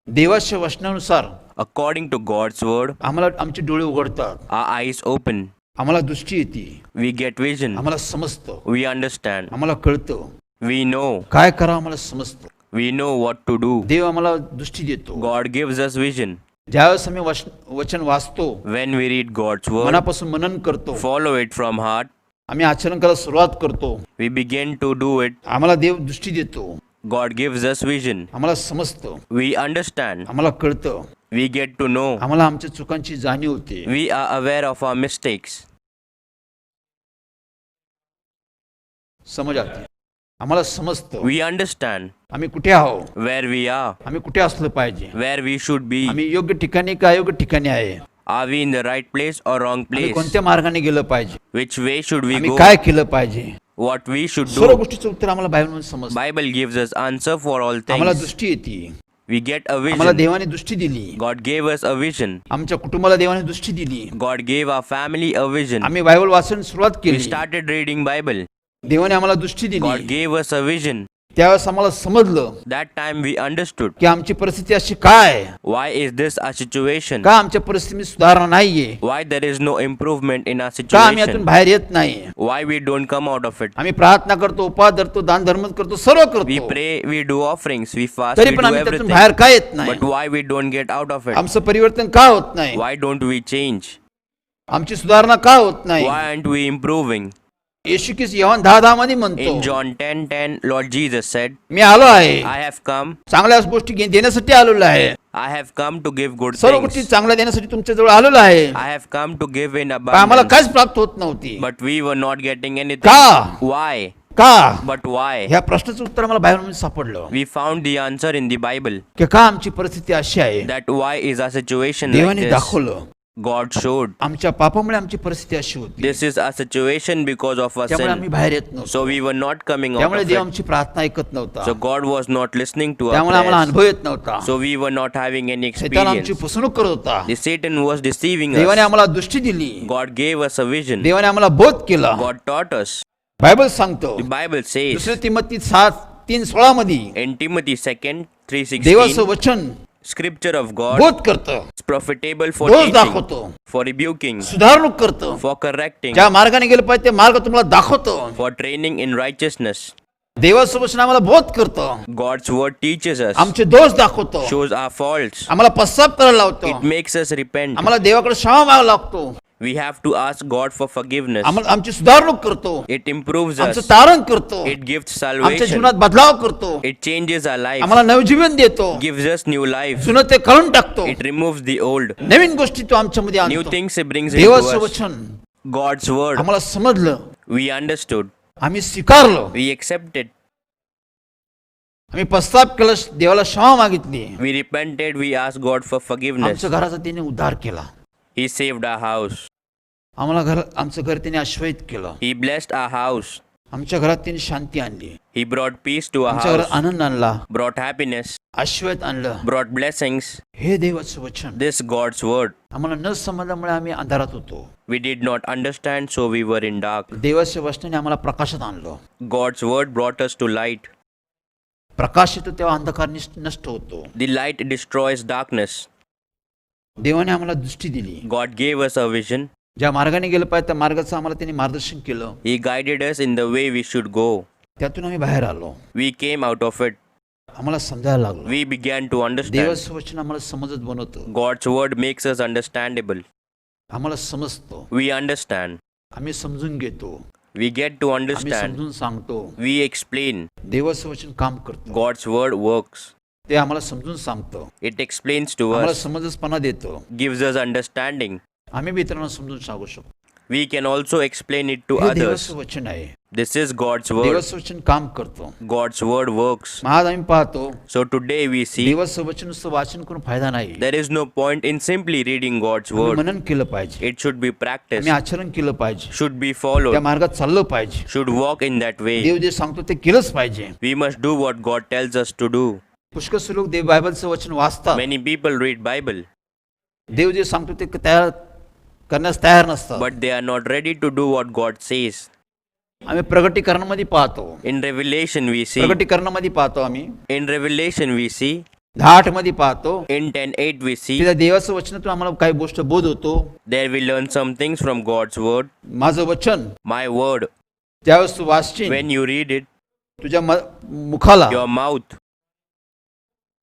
देवाच्या वचनानुसार According to God's word, आम्हाला आमचे डोळे उघडतात, our eyes open. आम्हाला दृष्टी येते, We get vision. आम्हाला समजतं, We understand. आम्हाला कळतं, We know. काय करा आम्हाला समजतं. We know what to do. देव आम्हाला दृष्टी देतो. God gives us vision. ज्यावेळेस आम्ही वचन वाचतो, When we read God's word, मनापासून मनन करतो, follow it from heart, आम्ही आचरण करायला सुरुवात करतो, we begin to do it. आम्हाला देव दृष्टी देतो, God gives us vision. आम्हाला समजतं, We understand. आम्हाला कळतं, We get to know. आम्हाला आमच्या चुकांची जाणीव होते. We are aware of our mistakes. समझ आती, आम्हाला समजतं We understand आम्ही कुठे आहोत, where we are, आम्ही कुठे असलं पाहिजे, where we should be. आम्ही योग्य ठिकाणी का अयोग्य ठिकाणी आहे, Are we in the right place or wrong आम्ही place? कोणत्या मार्गाने गेलं पाहिजे, Which way should we आम्ही go? काय केलं पाहिजे, What we should सर्व do? गोष्टीचं उत्तर आम्हाला बायबलमध्ये समजतं. Bible gives us answer for all आम्हाला things. दृष्टी येते, We get a आम्हाला vision. देवाने दृष्टी दिली, God gave us a vision. आमच्या कुटुंबाला देवाने दृष्टी दिली, God gave our family a vision. आम्ही बायबल वाचन सुरुवात We केली, started reading Bible. देवाने आम्हाला दृष्टी God दिली, gave us a vision. त्यावेळेस आम्हाला समजलं That time we understood की आमची परिस्थिती अशी काय, why is this a situation? का आमच्या परिस्थितीत सुधारणा नाहीये, Why there is no improvement in our का आम्ही यातून situation? बाहेर येत नाही. Why we don't come out of it? आम्ही प्रार्थना करतो, उपवास धरतो, दान धर्म करतो, सर्व We करतो, pray, we do offerings, we fast, तरी we पण do आम्ही त्यातून everything. बाहेर का येत नाही, But why we don't get out of it? आमचं परिवर्तन का होत नाही, Why don't we change? आमची सुधारणा का होत नाही. Why aren't we improving? येशू ख्रिस्त योहान 10:10 मध्ये म्हणतो, In John 10:10, Lord Jesus said, मी आलो आहे, I have come, चांगल्या गोष्टी देण्यासाठी आलेलो आहे, I have come to give good सर्व गोष्टी things. चांगल्या देण्यासाठी तुमच्या जवळ आलेलो आहे. I have come to give in पण आम्हाला abundance. काहीच प्राप्त होत नव्हती. But we were not getting anything. का Why? का But why? ह्या प्रश्नाचं उत्तर आम्हाला बायबलमध्ये सापडलं We found the answer in the Bible. की का आमची परिस्थिती अशी आहे. That why is our situation like देवाने this? दाखवलं God showed. आमच्या पापामुळे आमची परिस्थिती अशी होती, This is our situation because of our त्यामुळे आम्ही sin. बाहेर येत नव्हतो. So we were not coming out त्यामुळे of देव it. आमची प्रार्थना ऐकत नव्हता, So God was not listening to our त्यामुळे आम्हाला prayers. अनुभव येत नव्हता. So we were not having any शैतान आमची experience. फसवणूक करत होता. The Satan was deceiving देवाने us. आम्हाला दृष्टी दिली, God gave us a vision. देवाने आम्हाला बोध केला. God taught us. बायबल सांगतो The Bible says दुसरे तिमोथी 7:3-16 मध्ये in Timothy 2, देवाचं 3:16, वचन Scripture of God बोध करतं, is profitable for दोष teaching, दाखवतो, for rebuking, सुधारणूक करतं, for correcting, ज्या मार्गाने गेलं पाहिजे ते मार्ग तुम्हाला दाखवतो. for training in righteousness. देवाचं वचन आम्हाला बोध करतं, God's word teaches us, आमचे दोष दाखवतो, shows our faults. आम्हाला पश्चाताप करायला लावतो, It makes us repent. आम्हाला देवाकडे क्षमा मागायला लागतो, We have to ask God for forgiveness. आम्हाला आमची सुधारणूक करतो, It improves आमचं us. तारण करतो, It gives आमच्या salvation. जीवनात बदलाव करतो, It changes our life. आम्हाला नवजीवन देतो, Gives us new life. जुनं ते काढून टाकतो, It removes the old. नवीन गोष्टी तो आमच्यामध्ये New आणतो. things it brings into देवाचं us. वचन God's word. आम्हाला समजलं, We understood. आम्ही स्वीकारलं, We accepted. आम्ही पश्चाताप केला, देवाला क्षमा मागितली, We repented. We asked God for forgiveness. आमच्या घराचा त्याने उद्धार केला, He saved our house. आम्हाला आमचं घर त्याने आश्वस्त केलं, He blessed our house. आमच्या घरात त्याने शांती आणली, He brought peace to our आमच्या घरात house. आनंद आणला, Brought happiness. आश्वस्त आणलं. Brought blessings. हे देवाचं वचन This God's word. आम्हाला न समजल्यामुळे आम्ही अंधारात होतो. We did not understand, so we were in dark. देवाच्या वचनाने आम्हाला प्रकाशात आणलं. God's word brought us to light. प्रकाश येतो तेव्हा अंधकार नष्ट होतो. The light destroys darkness. देवाने आम्हाला दृष्टी दिली, God gave us a vision. ज्या मार्गाने गेलं पाहिजे त्या मार्गाचं आम्हाला त्यांनी मार्गदर्शन केलं, He guided us in the way we should go. त्यातून आम्ही बाहेर आलो, We came out of it. आम्हाला समजायला लागलो. We began to understand. देवाचं वचन आम्हाला समजत बनवतं, God's word makes us understandable. आम्हाला समजतो, We understand. आम्ही समजून घेतो, We get to आम्ही understand. समजून सांगतो. We explain. देवाचं वचन काम करतो, God's word works. ते आम्हाला समजून सांगतो, It explains to आम्हाला us, समंजसपणा देतो, gives us understanding. आम्ही बी इतरांना समजून सांगू शकतो. We can also explain it to हे others. देवाचं वचन आहे, This is God's word. देवाचं वचन काम करतो. God's word works. आज आम्ही पाहतो So today we see देवाचं वचन नुसतं वाचन करून फायदा नाही, there is no point in simply reading God's आम्ही word. मनन केलं पाहिजे, It should be practiced, आम्ही आचरण केलं पाहिजे, should be त्या followed, मार्गात चाललं पाहिजे. should walk in that way. देव जे सांगतो ते केलंच पाहिजे. We must do what God tells us to do. पुष्कळ लोक देव बायबलचं वचन वाचतात, Many people read Bible, देव जे सांगतो ते तयार करण्यास तयार नसतात. but they are not ready to do what God says. आम्ही प्रगटीकरणामध्ये पाहतो, In Revelation we see, प्रगटीकरणामध्ये पाहतो आम्ही in Revelation we see, 10:8 मध्ये पाहतो, in 10:8 we see, तिथं देवाचं वचनातून आम्हाला काही गोष्ट बोध होतो. there we learn some things from God's word. माझं वचन My word, ज्यावेळेस तू वाचशील, when you read it, तुझ्या मुखाला your mouth,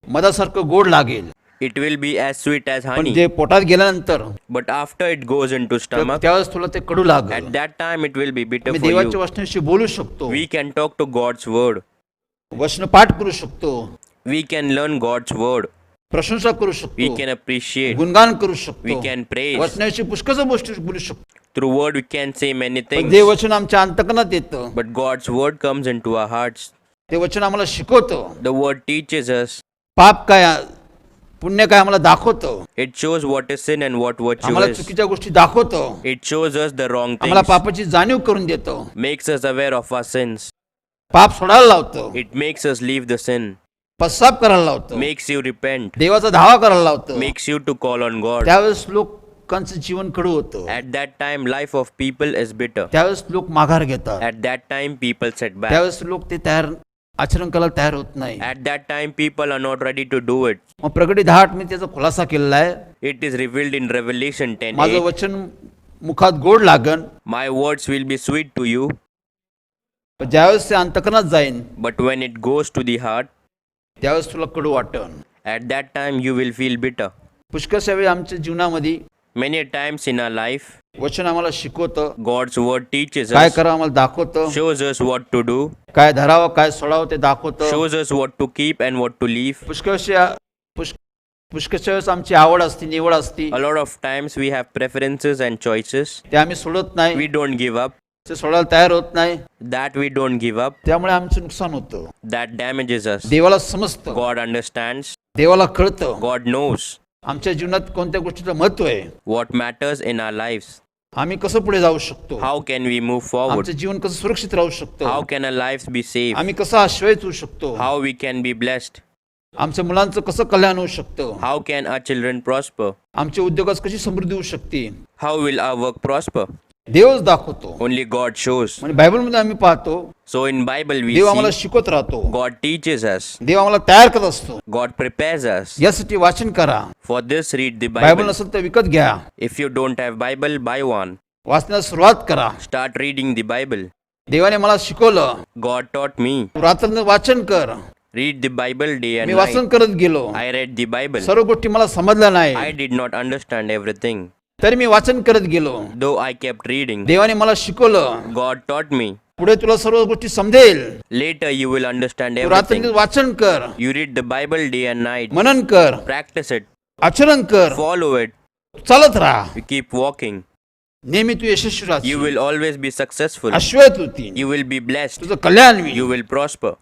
मधासारखं गोड लागेल, it will be as sweet as पण honey. जे पोटात गेल्यानंतर But after it goes into stomach, त्यावेळेस तुला ते कडू at लागेल. that time it will be bitter आम्ही for देवाच्या you. वचनाशी बोलू शकतो, We can talk to God's word. वचन पाठ करू शकतो, We can learn God's word. प्रशंसा करू We शकतो, can appreciate. गुणगान करू We शकतो, can praise. वचनाची पुष्कळ गोष्टी बोलू शकतो. Through word we can say many पण things. ते वचन आमच्या अंतकरणात येतं, But God's word comes into our hearts. ते वचन आम्हाला शिकवतं, The word teaches us. पाप काय पुण्य काय आम्हाला दाखवतं, It shows what is sin and what virtue आम्हाला is. चुकीच्या गोष्टी दाखवतं, It shows us the wrong आम्हाला things. पापाची जाणीव करून देतं, Makes us aware of our sins. पाप सोडायला लावतं, It makes us leave the sin. पश्चाताप करायला लावतं, Makes you repent. देवाचा धावा करायला लावतं. Makes you to call on God. त्यावेळेस लोकांचं जीवन कडू होतं, At that time, life of people is bitter. त्यावेळेस लोक माघार घेतात, At that time, people set back. त्यावेळेस लोक ते आचरण करायला तयार होत नाही. At that time, people are not ready to do it. मग प्रगटी 10:8 मी त्याचा खुलासा केलेला आहे. It is revealed in Revelation माझं 10:8. वचन मुखात गोड लागन, My words will be sweet to you, पण ज्यावेळेस ते अंतकरणात जाईन but when it goes to the heart, त्यावेळेस तुला कडू वाटन. at that time you will feel bitter. पुष्कळशा वेळी आमच्या जीवनामध्ये Many times in our life, वचन आम्हाला शिकवतं, God's word teaches काय us, करावं आम्हाला दाखवतं, shows us what to do, काय धरावं काय सोडावं ते दाखवतं. shows us what to keep and what to leave. पुष्कळशा वेळेस आमची आवड असते, निवड असते, A lot of times we have preferences and choices. ते आम्ही सोडत नाही, We don't give up. ते सोडायला तयार होत नाही, That we don't give up. त्यामुळे आमचं नुकसान होतं. That damages us. देवाला समजतं, God understands. देवाला कळतं God knows आमच्या जीवनात कोणत्या गोष्टीचं महत्व आहे, what matters in our lives. आम्ही कसं पुढे जाऊ शकतो, How can we move forward? आमचं जीवन कसं सुरक्षित राहू शकतं, How can our lives be safe? आम्ही कसं आश्रयित होऊ शकतो, How we can be blessed? आमच्या मुलांचं कसं कल्याण होऊ शकतं, How can our children prosper? आमच्या उद्योगात कशी समृद्धी होऊ शकते, How will our work prosper? देवच दाखवतो. Only God shows. म्हणजे बायबलमध्ये आम्ही पाहतो, So in Bible we देव आम्हाला see शिकवत राहतो, God teaches us. देव आम्हाला तयार करत असतो. God prepares us. यासाठी वाचन करा, For this read the Bible Bible. नसेल तर विकत घ्या, If you don't have Bible, buy one. वाचण्यास सुरुवात करा. Start reading the Bible. देवाने मला शिकवलं, God taught me. रात्र वाचन कर. Read the Bible day and मी वाचन night. करत गेलो, I read the Bible. सर्व गोष्टी मला समजल्या I नाही, did not understand everything. तरी मी वाचन करत गेलो. Though I kept reading, देवाने मला शिकवलं, God taught me. पुढे तुला सर्व गोष्टी समजेल. Later you will understand तू रात्री everything. वाचन कर, You read the Bible day and night. मनन कर, Practice it. आचरण कर, Follow it. चालत राहा. You keep walking. नेहमी तू यशस्वी You राहशील, will always be successful. आश्वस्त होती, You will be blessed. तुझं कल्याण होईल. You will prosper.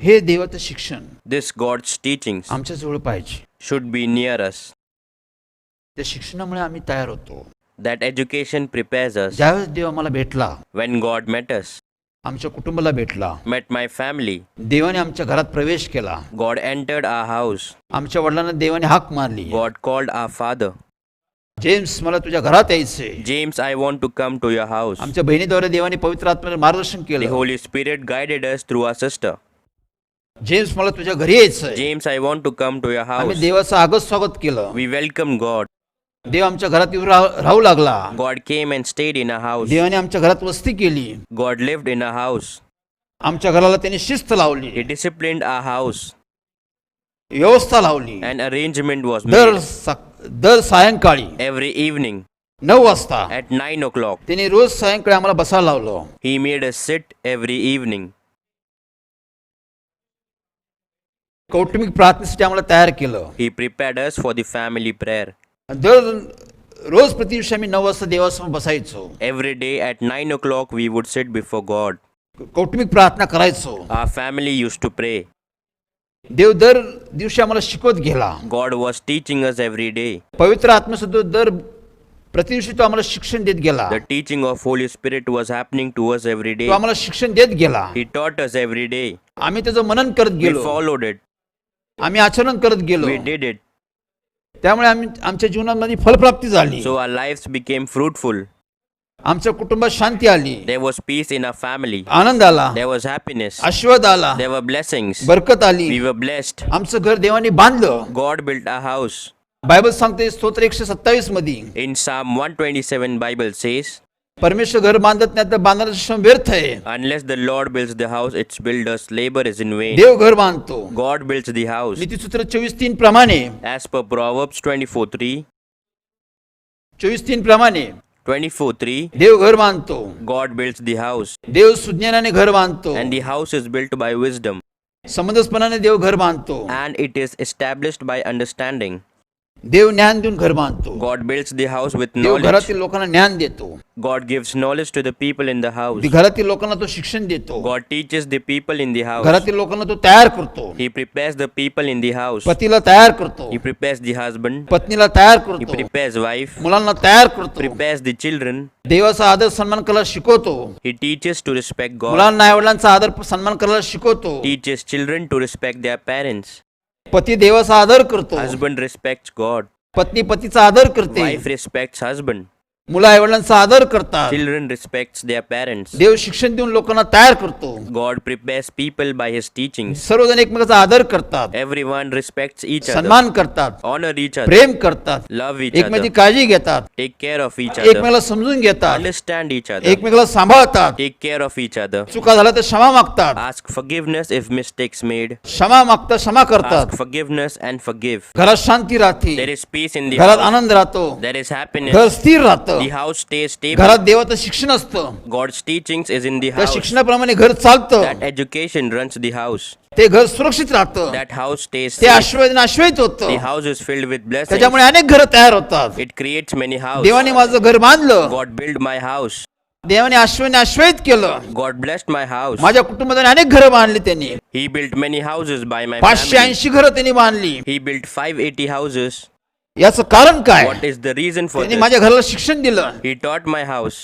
हे देवाचं शिक्षण This God's teachings आमच्या जवळ पाहिजे. should be near us. त्या शिक्षणामुळे आम्ही तयार होतो. That education prepares us. ज्यावेळेस देव आम्हाला भेटला, When God met us, आमच्या कुटुंबाला भेटला, met my family, देवाने आमच्या घरात प्रवेश केला, God entered our house. आमच्या वडिलांना देवाने हाक मारली, God called our father. James मला तुझ्या घरात यायचंय. James, I want to come to your house. आमच्या बहिणीद्वारे देवाने पवित्र आत्म्याने मार्गदर्शन The केलं. Holy Spirit guided us through our sister. James मला तुझ्या घरी यायचंय. James, I want to come to your आम्ही house. देवाचं आगत स्वागत केलं. We welcome God. देव आमच्या घरात येऊन राहू लागला. God came and stayed in our house. देवाने आमच्या घरात वस्ती केली. God lived in our house. आमच्या घराला त्यांनी शिस्त He लावली, disciplined our house. व्यवस्था लावली. An arrangement was दर made. दर सायंकाळी Every evening 9 वाजता at 9 o'clock, त्यांनी रोज सायंकाळी आम्हाला बसायला लावलं. He made us sit every evening. कौटुंबिक प्रार्थनेसाठी आम्हाला तयार केलं. He prepared us for the family prayer. दर रोज प्रति दिवशी आम्ही 9 वाजता देवासमोर बसायचो, Every day at 9 o'clock, we would sit before God. कौटुंबिक प्रार्थना करायचो. Our family used to pray. देव दर दिवशी आम्हाला शिकवत गेला. God was teaching us every day. पवित्र आत्म्यासुद्धा दर प्रति दिवशी तो आम्हाला शिक्षण देत गेला. The teaching of Holy Spirit was happening to us every तो day. आम्हाला शिक्षण देत गेला. He taught us every day. आम्ही त्याचं मनन करत We गेलो, followed it. आम्ही आचरण करत गेलो. We did it. त्यामुळे आमच्या जीवनामध्ये फलप्राप्ती झाली. So our lives became fruitful. आमच्या कुटुंबात शांती आली, There was peace in our family. आनंद आला, There was happiness. आशीर्वाद आला, There were blessings. बरकत आली. We were blessed. आमचं घर देवाने बांधलं. God built our house. Bible सांगते स्तोत्र 127 मध्ये, In Psalm 127, Bible says, परमेश्वर घर बांधत नाही तर बांधण्याचं श्रम व्यर्थ आहे. unless the Lord builds the house, its builder's labor is in vain. देव घर बांधतो. God builds the house. नीतिसूत्र 24:3 प्रमाणे, As per Proverbs 24:3, 24:3 प्रमाणे 24:3, देव घर बांधतो. God builds the house. देव सुज्ञानाने घर बांधतो. And the house is built by wisdom. समंजसपणाने देव घर बांधतो. and it is established by understanding. देव ज्ञान देऊन घर बांधतो. God builds the house with Dev knowledge. घरातील लोकांना ज्ञान देतो. God gives knowledge to the people in the house. घरातील लोकांना तो शिक्षण देतो. God teaches the people in the house. घरातील लोकांना तो तयार करतो. He prepares the people in the house. पतीला तयार करतो. He prepares the husband. पत्नीला तयार He करतो. prepares wife. मुलांना तयार करतो. Prepares the children. देवाचा आदर सन्मान करायला शिकवतो. He teaches to respect God. मुलांना आईवडिलांचा आदर सन्मान करायला शिकवतो. Teaches children to respect their parents. पती देवाचा आदर करतो. Husband respects God. पत्नी पतीचा आदर करते. Wife respects husband. मुलं आईवडिलांचा आदर करतात. Children respects their parents. देव शिक्षण देऊन लोकांना तयार करतो. God prepares people by his teachings. सर्वजण एकमेकांचा आदर करतात. Everyone respects each other. सन्मान करतात. Honor each other. प्रेम करतात. Love each एकमेकांची other. काळजी घेतात. Take care of each other. एकमेकाला समजून घेतात. Understand each other. एकमेकाला सांभाळतात. Take care of each other. चुका झाल्या तर क्षमा मागतात. Ask forgiveness if mistakes made. क्षमा मागतात, क्षमा करतात. Ask forgiveness and forgive. घरात शांती राहते. There is peace in the घरात house. आनंद राहतो. There is घर happiness. स्थिर राहतं. The house stays stable. घरात देवाचं शिक्षण असतं. God's teachings is in the त्या house. शिक्षणाप्रमाणे घर चालतं. That education runs the house. ते घर सुरक्षित राहतं. That house stays ते safe. आश्रयित The होतं. house is filled with blessings. त्याच्यामुळे अनेक घरं तयार होतात. It creates many houses. देवाने माझं घर बांधलं. God built my house. देवाने आश्रयित केलं. God blessed my house. माझ्या कुटुंबात अनेक घरं बांधली त्यांनी. He built many houses by my family. 580 घरं त्यांनी बांधली. He built 580 houses. याचं कारण काय? What is the reason for त्यांनी this? माझ्या घराला शिक्षण दिलं. He taught my house.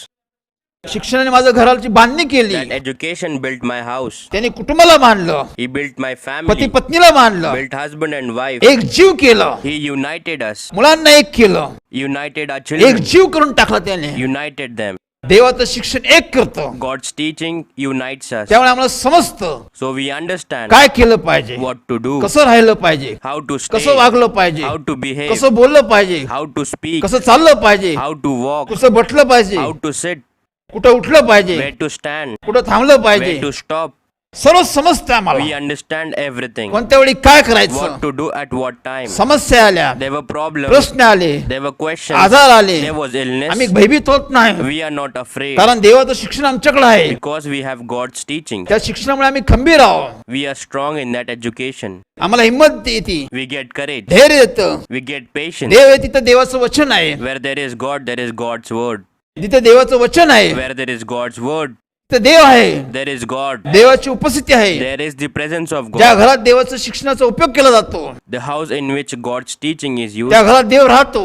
शिक्षणाने माझ्या घराची बांधणी केली. That education built my house. त्यांनी कुटुंबाला बांधलं. He built my पती family. पत्नीला बांधलं. Built husband and wife. एक जीव केलं. He united us. मुलांना एक केलं. United our एक children. जीव करून टाकला त्याने. United them. देवाचं शिक्षण एक करतं. God's teaching unites us. त्यामुळे आम्हाला समजतं So we understand काय केलं पाहिजे, what to do, कसं राहिलं पाहिजे, how to कसं stay, वागलं पाहिजे, how to behave, कसं बोललं पाहिजे, how to speak, कसं चाललं पाहिजे, how to walk, कसं बसलं पाहिजे, how to sit, कुठं उठलं पाहिजे, where to stand, कुठं थांबलं पाहिजे, where to stop. सर्व समजतं आम्हाला. We understand everything. कोणत्या वेळी काय करायचं. What to do at what time. समस्या आल्या, There were problems. प्रश्न आले, There were questions. आजार आले, There was illness. आम्ही भयभीत होत नाही. We are not afraid कारण देवाचं शिक्षण आमच्याकडे आहे. because we have God's teaching. त्या शिक्षणामुळे आम्ही खंबीर आहोत. We are strong in that education. आम्हाला हिंमत येते, We get courage. धैर्य येतं. We get patience. देव आहे तिथं देवाचं वचन आहे. Where there is God, there is God's word. जिथे देवाचं वचन आहे Where there is God's word, तिथे देव आहे. there is God. देवाची उपस्थिती आहे. There is the presence of ज्या God. घरात देवाचं शिक्षणाचा उपयोग केला जातो The house in which God's teaching is used, त्या घरात देव राहतो.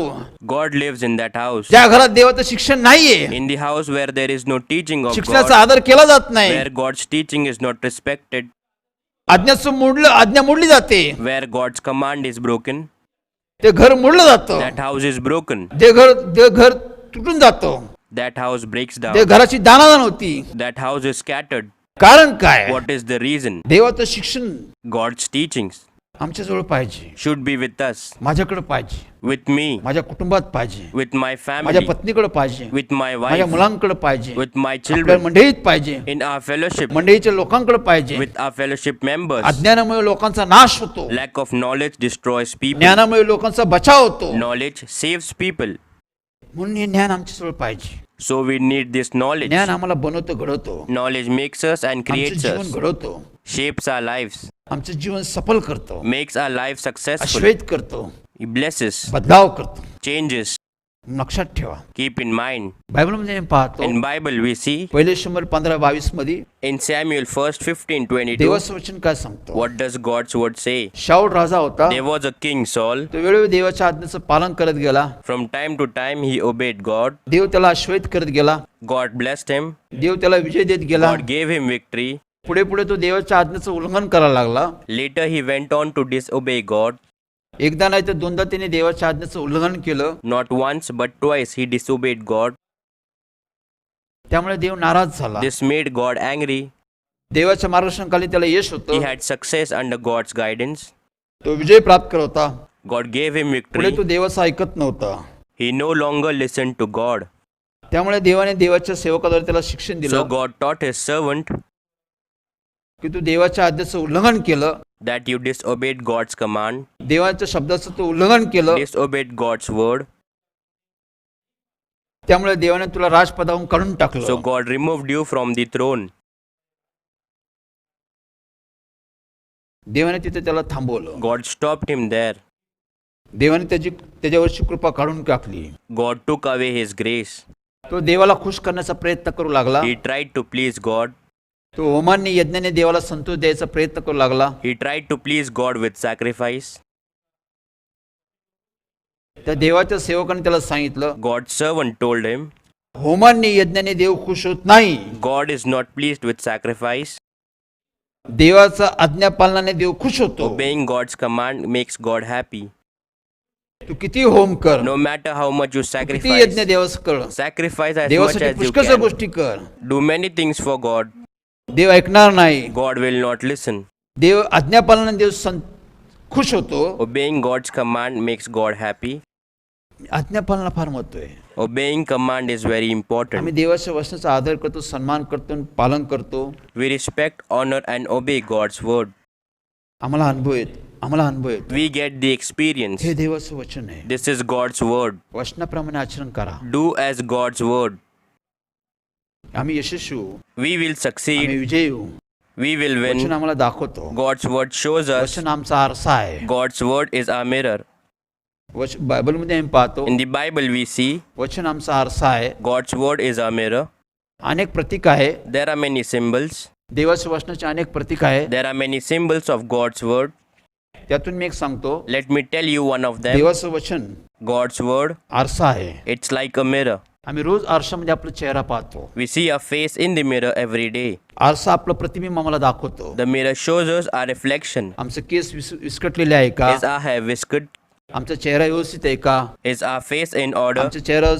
God lives in that house. ज्या घरात देवाचं शिक्षण नाहीये, In the house where there is no teaching of शिक्षणाचा God, आदर केला जात नाही, where God's teaching is not respected, आज्ञा मोडली जाते, where God's command is broken, ते घर मोडलं जातं. that house is broken. ते घर तुटून जातं. That house breaks down. ते घराची दानादान होती. That house is scattered. कारण काय? What is the reason? देवाचं शिक्षण God's teachings आमच्याजवळ पाहिजे, should be with us, माझ्याकडे पाहिजे, with me, माझ्या कुटुंबात पाहिजे, with my माझ्या family, पत्नीकडे पाहिजे, with my माझ्या wife, मुलांकडे पाहिजे, with my आपल्या children, मंडळीत पाहिजे, in our fellowship, मंडळीच्या लोकांकडे पाहिजे. with our fellowship members. अज्ञानामुळे लोकांचा नाश होतो, Lack of knowledge destroys people. ज्ञानामुळे लोकांचा बचाव होतो. Knowledge saves people. म्हणून हे ज्ञान आमच्याजवळ पाहिजे. So we need this knowledge. ज्ञान आम्हाला बनवतो, घडवतो, Knowledge makes us and आमचं creates जीवन us, घडवतो, shapes our lives, आमचं जीवन सफल करतो, makes our life successful. आश्वस्त करतो, He blesses, बदलाव करतो. changes. लक्षात ठेवा, Keep in mind. बायबलमध्ये आम्ही पाहतो, In Bible we see पहिले शंभर 15-22 मध्ये in Samuel 1:15-22. देवाचं वचन काय सांगतो. What does God's word say? शाऊल राजा होता. There was a king Saul. तो वेळोवेळी देवाच्या आज्ञेचं पालन करत गेला. From time to time he obeyed God. देव त्याला आश्वस्त करत गेला. God blessed him. देव त्याला विजय देत गेला. God gave him victory. पुढे पुढे तो देवाच्या आज्ञेचं उल्लंघन करायला लागला. Later he went on to disobey God. एकदा नाही तर दोनदा त्याने देवाच्या आज्ञेचं उल्लंघन केलं. Not once but twice he disobeyed God. त्यामुळे देव नाराज झाला. This made God angry. देवाच्या मार्गदर्शनाखाली त्याला यश He होतं. had success under God's guidance. तो विजय प्राप्त करत होता. God gave him पुढे victory. तो देवाचं ऐकत नव्हता. He no longer listened to God. त्यामुळे देवाने देवाच्या सेवकाद्वारे त्याला शिक्षण So दिलं God taught his servant की तू देवाच्या आज्ञेचं उल्लंघन केलं, that you disobeyed God's command, देवाच्या शब्दाचं तू उल्लंघन केलं, disobeyed God's word. त्यामुळे देवाने तुला राजपदावरून काढून So टाकलं. God removed you from the throne. देवाने तिथे त्याला थांबवलं. God stopped him there. देवाने त्याच्यावरची कृपा काढून टाकली. God took away his grace. तो देवाला खुश करण्याचा प्रयत्न करू लागला. He tried to please God. तो होमांनी यज्ञाने देवाला संतोष द्यायचा प्रयत्न करू लागला. He tried to please God with sacrifice. त्या देवाच्या सेवकाने त्याला सांगितलं, God's servant told him, होमांनी यज्ञाने देव खुश होत नाही. God is not pleased with sacrifice. देवाचा आज्ञापालनाने देव खुश होतो. Obeying God's command makes God happy. तू किती होम कर, No matter how much you किती यज्ञ sacrifice, देवास कर, sacrifice as much देवासाठी as you पुष्कळ can. गोष्टी कर, Do many things for God. देव ऐकणार नाही. God will not listen. देव आज्ञापालनाने देव खुश होतो. Obeying God's command makes God happy. आज्ञापालना फार महत्व आहे. Obeying command is very आम्ही important. देवाच्या वचनाचा आदर करतो, सन्मान करतो आणि पालन करतो. We respect, honor, and obey God's word. आम्हाला अनुभव येत. We get the experience. हे देवाचं वचन आहे. This is God's word. वचनाप्रमाणे आचरण करा. Do as God's word. आम्ही यशस्वी होऊ, We will आम्ही succeed. विजयी होऊ. We will वचन win. आम्हाला दाखवतो. God's word shows us. वचन आमचा आरसा आहे. God's word is our mirror. बायबलमध्ये आम्ही पाहतो, In the Bible, we see वचन आमचा आरसा आहे. God's word is our mirror. अनेक प्रतीक आहे. There are many symbols. देवाच्या वचनाचे अनेक प्रतीक आहे. There are many symbols of God's word. त्यातून मी एक सांगतो, Let me tell you one of them. देवाचं वचन God's word, आरसा आहे. it's like a mirror. आम्ही रोज आरशामध्ये आपला चेहरा पाहतो. We see our face in the mirror every day. आरसा आपलं प्रतिबिंब आम्हाला दाखवतो. The mirror shows us our reflection. आमचे केस विस्कटलेले आहे का, Is our hair whisked? आमचा चेहरा व्यवस्थित आहे का, Is our face in order? आमच्या चेहरा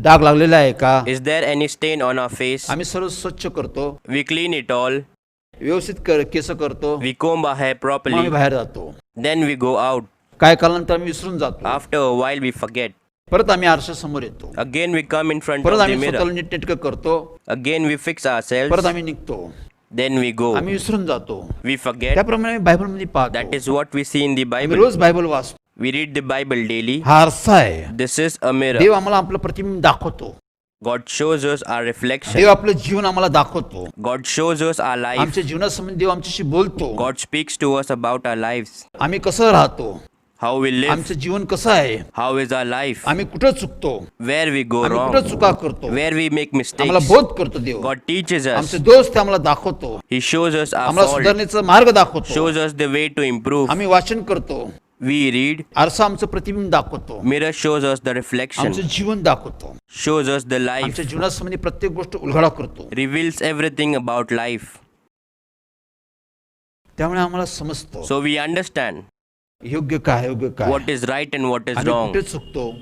डाग लागलेला आहे का, Is there any stain on our face? आम्ही सर्व स्वच्छ करतो, We clean it all. व्यवस्थित केस करतो, We comb our hair मग आम्ही properly. बाहेर जातो. Then we go out. काय कालानंतर आम्ही विसरून जातो. After a while, we forget. परत आम्ही आरशासमोर येतो. Again, we come in front परत of the आम्ही mirror. स्वतःला नीटनेटकं करतो. Again, we fix परत ourselves. आम्ही निघतो. Then we go. आम्ही विसरून जातो. We forget. त्याप्रमाणे आम्ही बायबलमध्ये पाहतो. That is what we see in the आम्ही Bible. रोज बायबल वाचतो. We read the Bible daily. हा आरसा आहे. This is a mirror. देव आम्हाला आपलं प्रतिबिंब दाखवतो. God shows us our reflection. देव आपलं जीवन आम्हाला दाखवतो. God shows us our life. आमच्या जीवनासंबंधी देव आमच्याशी बोलतो. God speaks to us about our lives. आम्ही कसं राहतो, How we live. आमचं जीवन कसं आहे, How is our life. आम्ही कुठं चुकतो, Where we go आम्ही wrong. कुठं चुका करतो, Where we make आम्हाला mistakes. बोध करतो देव. God teaches us. आमचे दोस्त ते आम्हाला दाखवतो. He shows us our आम्हाला fault. सुधारण्याचा मार्ग दाखवतो. Shows us the way to improve. आम्ही वाचन करतो. We read. आरसा आमचं प्रतिबिंब दाखवतो. Mirror shows us the reflection. आमचं जीवन दाखवतो. Shows us the life. आमच्या जीवनासंबंधी प्रत्येक गोष्ट उलगडा करतो. Reveals everything about life. त्यामुळे आम्हाला समजतो So we understand योग्य काय, योग्य काय, what is right and what is आम्ही wrong. कुठे चुकतो,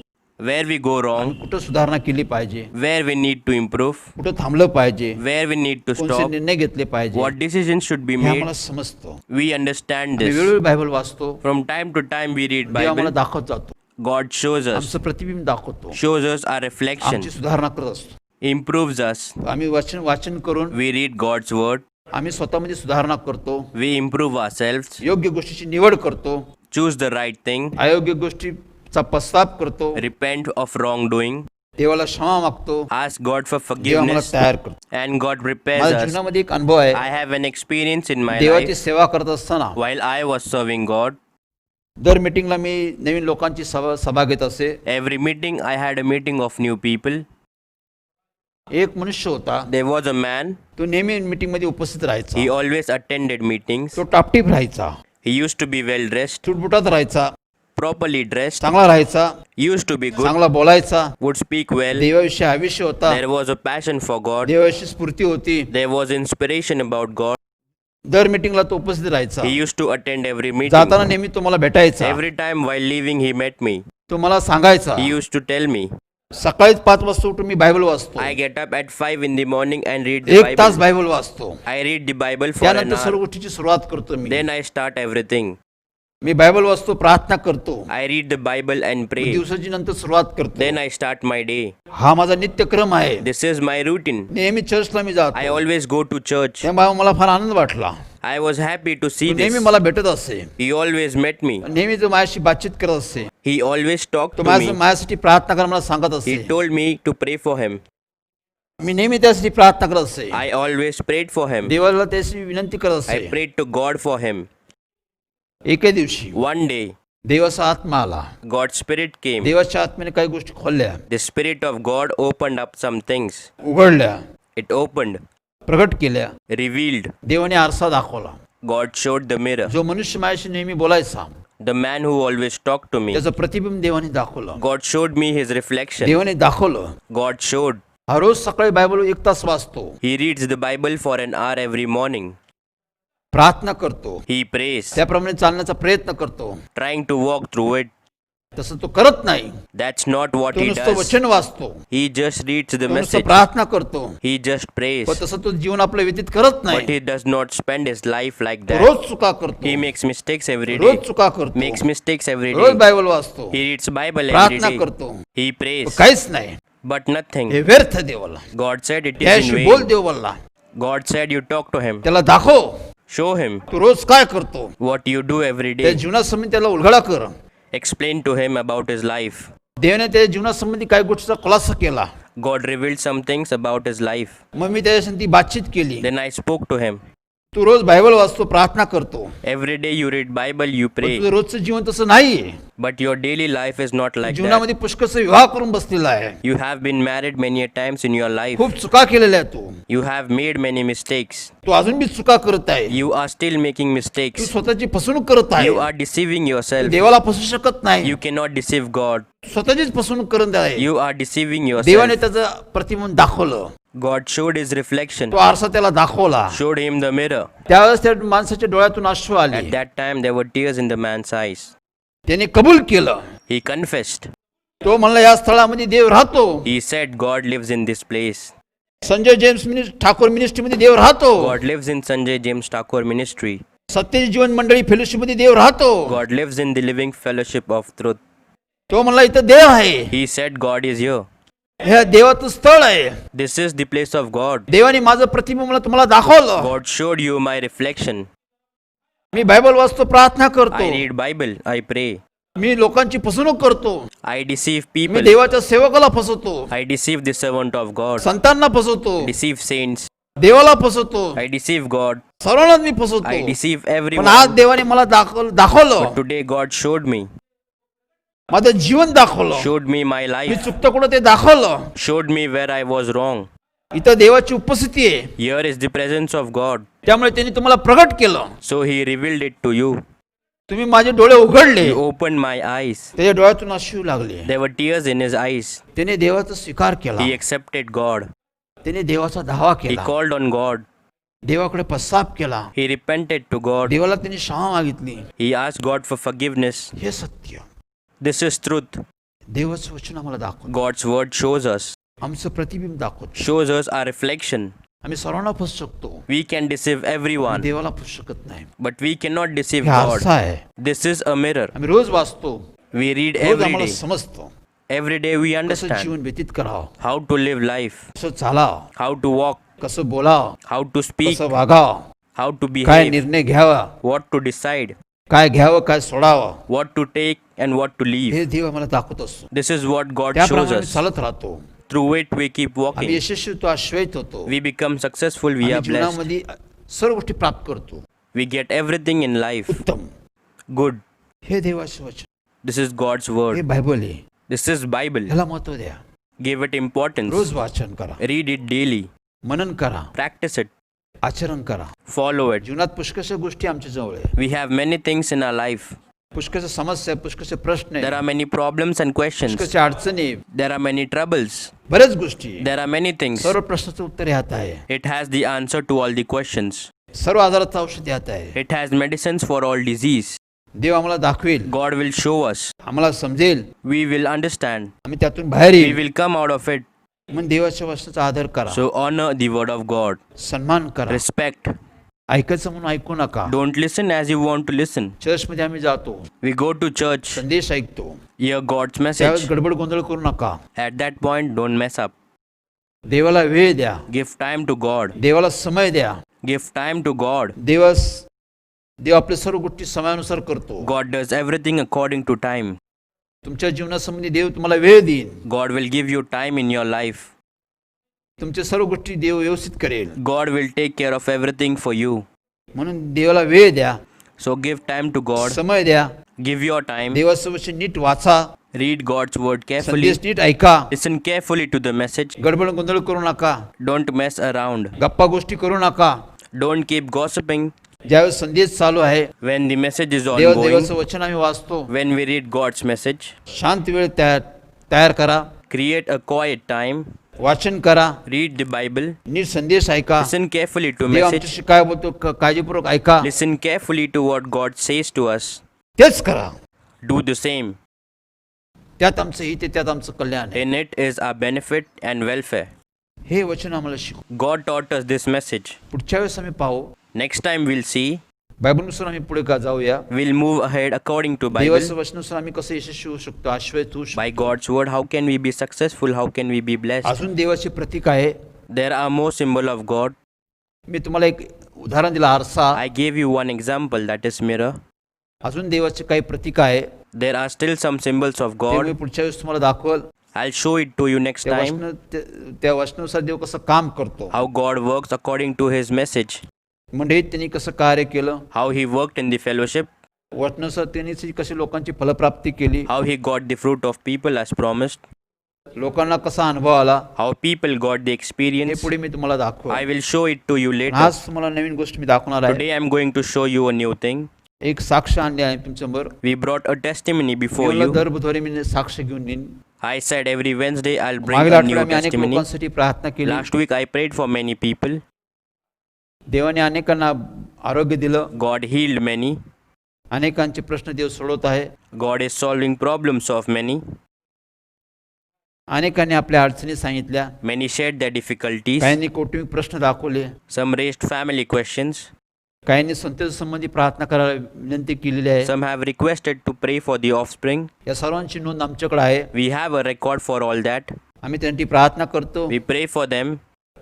Where we go wrong. कुठं सुधारणा केली पाहिजे, Where we need to improve. कुठं थांबलं पाहिजे, Where we need to कोणते stop. निर्णय घेतले पाहिजे, What decisions should be हे made. आम्हाला समजतो. We understand आम्ही this. वेळोवेळी बायबल वाचतो. From time to time we read देव आम्हाला Bible. दाखवत जातो. God shows us. आमचं प्रतिबिंब दाखवतो. Shows us our reflection. आमची सुधारणा करत असतो. Improves us. आम्ही वाचन करून We read God's word. आम्ही स्वतःमध्ये सुधारणा करतो. We improve ourselves. योग्य गोष्टीची निवड करतो. Choose the right thing. अयोग्य गोष्टीचा पश्चाताप करतो. Repent of wrongdoing. देवाला क्षमा मागतो. Ask God for देव आम्हाला forgiveness. तयार करतो. And God prepares माझ्या us. जीवनामध्ये एक अनुभव आहे. I have an experience in my देवाची life. सेवा करत असताना While I was serving God, दर मीटिंगला मी नवीन लोकांची सभा घेत असे. every meeting I had a meeting of new people. एक मनुष्य होता. There was a man. तो नेहमी मीटिंग मध्ये उपस्थित राहायचा. He always attended meetings. तो टापटीप राहायचा. He used to be well dressed, चुटपुटात राहायचा. properly dressed, चांगला राहायचा. used to be good, चांगला बोलायचा. would speak well. देवाविषयी आविष्य होता. There was a passion for God. देवाविषयी स्फूर्ती होती. There was inspiration about God. दर मीटिंगला तो उपस्थित राहायचा. He used to attend every जाताना meeting. नेहमी तो मला भेटायचा. Every time while leaving, he met me. तो मला सांगायचा, He used to tell me. सकाळीच 5 वाजता उठून मी बायबल वाचतो. I get up at 5 in the morning and read the 1 तास Bible. बायबल वाचतो. I read the Bible for an त्यानंतर सर्व hour. गोष्टीची सुरुवात करतो मी. Then I start everything. Me Bible वाचतो, प्रार्थना करतो. I read the Bible and pray. दिवसाची नंतर सुरुवात करतो. Then I start my day. हा माझा नित्यक्रम आहे. This is my routine. नेहमी चर्चला मी I जातो. always go to church. त्यामुळे मला फार आनंद वाटला. I was happy to see तो नेहमी this. मला भेटत असे. He always met me. नेहमी तो माझ्याशी बातचीत करत असे. He always talked तो to me. माझ्यासाठी प्रार्थना करायला मला सांगत असे. He told me to pray for him. मी नेहमी त्यासाठी प्रार्थना करत असे. I always prayed for him. देवाला त्याची विनंती करत I असे. prayed to God for him. एके दिवशी One day, देवाचा आत्मा आला. God's Spirit came. देवाच्या आत्म्याने काही गोष्टी खोलल्या, The Spirit of God opened up some things. उघडल्या, It opened, प्रगट केल्या. revealed. देवाने आरसा दाखवला. God showed the mirror. जो मनुष्य माझ्याशी नेहमी बोलायचा, The man who always talked to me. त्याचं प्रतिबिंब देवाने दाखवलं. God showed me his reflection. देवाने दाखवलं. God showed. हा रोज सकाळी बायबल 1 तास वाचतो, He reads the Bible for an hour every morning. प्रार्थना करतो, He prays, त्याप्रमाणे चालण्याचा प्रयत्न करतो. trying to walk through it. तसं तो करत नाही. That's not what तो he नुसतं does. वचन वाचतो, He just reads the तो नुसतं message. प्रार्थना करतो, He just prays. पण तसं तो जीवन आपलं व्यतीत करत But नाही. he does not spend his life like तो that. रोज चुका करतो, He makes mistakes every rose day. चुका करतो, Makes mistakes every रोज day. बायबल वाचतो, He reads Bible every प्रार्थना day. करतो, He prays. काहीच नाही. But nothing. हे व्यर्थ देवाला. God said it is in त्याशी बोल vain. देव बोलला, God said you talk to him. त्याला दाखव Show him तू रोज काय करतो. what you do every त्या day. जीवनासंबंधी त्याला उलगडा कर. Explain to him about his life. देवाने त्या जीवनासंबंधी काही गोष्टीचा खुलासा केला. God revealed some things about his life. मग मी त्याच्याशी बातचीत केली. Then I spoke to him. तू रोज बायबल वाचतो, प्रार्थना करतो, Every day you read Bible, you पण pray. तुझं रोजचं जीवन तसं नाहीये. But your daily life is not like that. जीवनामध्ये पुष्कळचा विवाह करून बसलेला आहे. You have been married many a times in your life. खूप चुका केलेल्या आहे तू. You have made many mistakes. तू अजून बी चुका करत आहे. You are still making Tu mistakes. स्वतःची फसवणूक करत आहे. You are deceiving Tu yourself. देवाला फसवू शकत नाही. You cannot deceive God. स्वतःचीच फसवणूक करत आहे. You are deceiving देवाने yourself. त्याचं प्रतिबिंब दाखवलं. God showed his reflection. तो आरसा त्याला दाखवला. Showed him the mirror. त्यावेळेस त्या माणसाच्या डोळ्यातून अश्रू आले. At that time there were tears in the man's eyes. त्याने कबूल केलं. He confessed. तो म्हणला या स्थळामध्ये देव राहतो. He said God lives in this place. Sanjay James Thakur मिनिस्ट्रीमध्ये देव राहतो. God lives in Sanjay James Thakur ministry. सत्यजी जीवन मंडळी फेलोशिपमध्ये देव राहतो. God lives in the living fellowship of truth. तो म्हणला इथं देव आहे. He said God is here. हे देवाचं स्थळ आहे. This is the place of God. देवाने माझं प्रतिबिंब तुम्हाला दाखवलं. God showed you my reflection. Me Bible वाचतो, प्रार्थना करतो, I read Bible. I pray. मी लोकांची फसवणूक करतो, I deceive मी people. देवाच्या सेवकाला फसवतो, I deceive the servant of God. संतांना फसवतो, Deceive saints. देवाला फसवतो, I deceive God. सर्वांनाच मी I फसवतो. deceive पण everyone. आज देवाने मला दाखवलं, But today God showed me. माझं जीवन दाखवलं, Showed me my me life. चुकतं कुठं ते दाखवलं. Showed me where I was wrong. इथं देवाची उपस्थिती आहे, Here is the presence of God. त्यामुळे त्यांनी तुम्हाला प्रगट केलं. So he revealed it to you. तुम्ही माझे डोळे उघडले, He opened my eyes. त्याच्या डोळ्यातून अश्रू लागले. There were tears in his eyes. त्याने देवाचा स्वीकार केला, He accepted God. त्याने देवाचा धावा He केला, called on God. देवाकडे पश्चाताप केला, He repented to God. देवाला त्यांनी क्षमा मागितली. He asked God for forgiveness. हे सत्य, This is truth. देवाचं वचन आम्हाला दाखवतो, God's word shows us. आमचं प्रतिबिंब दाखवतो. Shows us our reflection. आम्ही सर्वांना फसू शकतो, We can deceive everyone. देवाला फसू शकत नाही. But we cannot deceive हे God. आरसा आहे. This is a mirror. आम्ही रोज वाचतो, We read रोज every आम्हाला day. समजतो Every day we कसं understand जीवन व्यतीत करावं, how to live life, कसं चालावं, how to walk, कसं बोलावं, how to speak, कसं वागावं, how to काय behave, निर्णय घ्यावा, what to decide, काय घ्यावं, काय सोडावं, what to take and what to leave. हे देव आम्हाला दाखवत असतो. This is what God shows त्याप्रमाणे us. चालत राहतो. Through it we keep आम्ही walking. यशस्वी होतो, आश्वस्त होतो, We become successful. We आम्ही are blessed. जीवनामध्ये सर्व गोष्टी प्राप्त करतो. We get everything in life. उत्तम, Good. हे देवाचे वचन, This is God's हे word. बायबल आहे, This is Bible. ह्याला महत्व द्या. Give it importance. रोज वाचन करा, Read it daily. मनन करा, Practice it. आचरण करा. Follow it. जीवनात पुष्कळशा गोष्टी आमच्या जवळ आहे, We have many things in our life. पुष्कळशा समस्या, पुष्कळशे प्रश्न There आहे, are many problems and questions. पुष्कळशा अडचणी, There are many troubles. बऱ्याच गोष्टी. There are many things. सर्व प्रश्नाचं उत्तर यात आहे, It has the answer to all the questions. सर्व आजाराचं औषध यात आहे. It has medicines for all disease. देव आम्हाला दाखवेल, God will show us. आम्हाला समजेल, We will understand. आम्ही त्यातून बाहेर We येईल. will come out of it. म्हणून देवाच्या वचनाचा आदर करा, So honor the word of God. सन्मान करा. Respect. ऐकायचं म्हणून ऐकू नका. Don't listen as you want to listen. चर्चमध्ये आम्ही जातो, We go to church. संदेश ऐकतो, Hear God's त्यावेळेस message. गडबड गोंधळ करू नका. At that point, don't mess up. देवाला वेळ द्या, Give time to God. देवाला समय द्या. Give time to God. देव आपल्या सर्व गोष्टी समयानुसार करतो. God does everything according to time. तुमच्या जीवनासंबंधी देव तुम्हाला वेळ देईल. God will give you time in your life. तुमच्या सर्व गोष्टी देव व्यवस्थित करेल. God will take care of everything for you. म्हणून देवाला वेळ द्या, So give time to God. समय द्या. Give your time. देवाचं वचन नीट वाचा. Read God's word carefully. संदेश नीट ऐका. Listen carefully to the message. गडबड गोंधळ करू नका. Don't mess around. गप्पा गोष्टी करू नका. Don't keep gossiping. ज्यावेळेस संदेश चालू आहे, When the message is ongoing, देवाचं वचन आम्ही वाचतो, when we read God's message, शांत वेळ तयार करा. create a quiet time. वाचन करा. Read the Bible. नीट संदेश ऐका. Listen carefully to Dev message. आमच्याशी काय बोलतो काळजीपूर्वक ऐका. Listen carefully to what God says to us. तेच करा. Do the same. त्यात आमचं हित आहे, त्यात आमचं कल्याण आहे. In it is our benefit and welfare. हे वचन आम्हाला शिकू. God taught us this message. पुढच्या वेळेस आम्ही पाहू. Next time we'll see. बायबलनुसार आम्ही पुढे का जाऊया. We'll move ahead according to Bible. देवाच्या वचनानुसार आम्ही कसं यशस्वी होऊ शकतो, आश्वस्त होऊ शकतो. By God's word, how can we be successful? How can we be blessed? अजून देवाचे प्रतीक आहे. There are more symbol of God. मी तुम्हाला एक उदाहरण दिलं, आरसा. I gave you one example, that is mirror. अजून देवाचे काही प्रतीक आहे. There are still some symbols of ते मी God. पुढच्या वेळेस तुम्हाला दाखवल. I'll show it to you next time. त्या वचनानुसार देव कसं काम करतो, How God works according to His message. मंडळीत त्यांनी कसं कार्य केलं, How He worked in the fellowship. वचनानुसार त्यांनी कशी लोकांची फलप्राप्ती केली, How He got the fruit of people as promised. लोकांना कसा अनुभव आला, How people got the हे experience. पुढे मी तुम्हाला दाखव. I will show it to you later. आज तुम्हाला नवीन गोष्ट मी दाखवणार आहे. Today I'm going to show you a new thing. एक साक्ष आणले आहे तुमच्यासमोर. We brought a testimony before me you. दर बुधवारी मी साक्ष घेऊन येईन. I said every Wednesday I'll bring मागील a आठवड्यात new मी अनेक testimony. लोकांसाठी प्रार्थना केली. Last week I prayed for many people. देवाने अनेकांना आरोग्य दिलं. God healed many. अनेकांचे प्रश्न देव सोडवत आहे. God is solving problems of many. अनेकांनी आपल्या अडचणी सांगितल्या. Many shared their difficulties. काहींनी कौटुंबिक प्रश्न दाखवले. Some raised family questions. काहींनी संतान संबंधी प्रार्थना करायला विनंती केलेली आहे. Some have requested to pray for the offspring. या सर्वांची नोंद आमच्याकडे आहे. We have a record for all that. आम्ही त्यांची प्रार्थना करतो. We pray for them.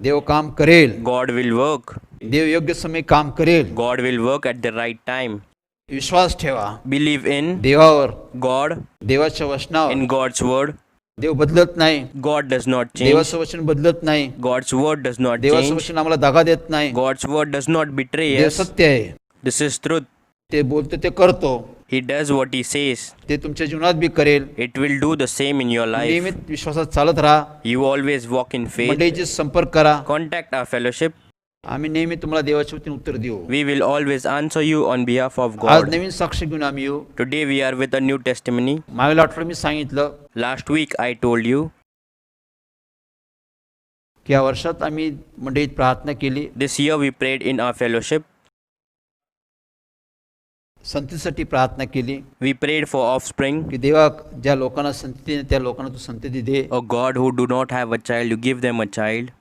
देव काम करेल. God will work. देव योग्य समय काम करेल. God will work at the right time. विश्वास ठेवा Believe in देवावर, God, देवाच्या वचनावर. in God's word. देव बदलत नाही. God does not change. देवाचं वचन बदलत नाही. God's word does not देवाचं change. वचन आम्हाला दगा देत नाही. God's word does not betray Dev us. सत्य आहे. This is truth. ते बोलतो ते करतो. He does what He says. ते तुमच्या जीवनात बी करेल. It will do the same in your life. नियमित विश्वासात चालत राहा. You always walk in faith. मंडळीचे संपर्क करा. Contact our fellowship. आम्ही नेहमी तुम्हाला देवाच्या वतीने उत्तर देऊ. We will always answer you on behalf of आज God. नवीन साक्ष घेऊन आम्ही येऊ. Today we are with a new testimony. मागील आठवड्यात मी सांगितलं Last week I told you की या वर्षात आम्ही मंडळीत प्रार्थना केली. this year we prayed in our fellowship. संततीसाठी प्रार्थना केली We prayed for offspring. की देवा ज्या लोकांना संतती नाही त्या लोकांना तू संतती दे. Oh God, who do not have a child, you give them a child.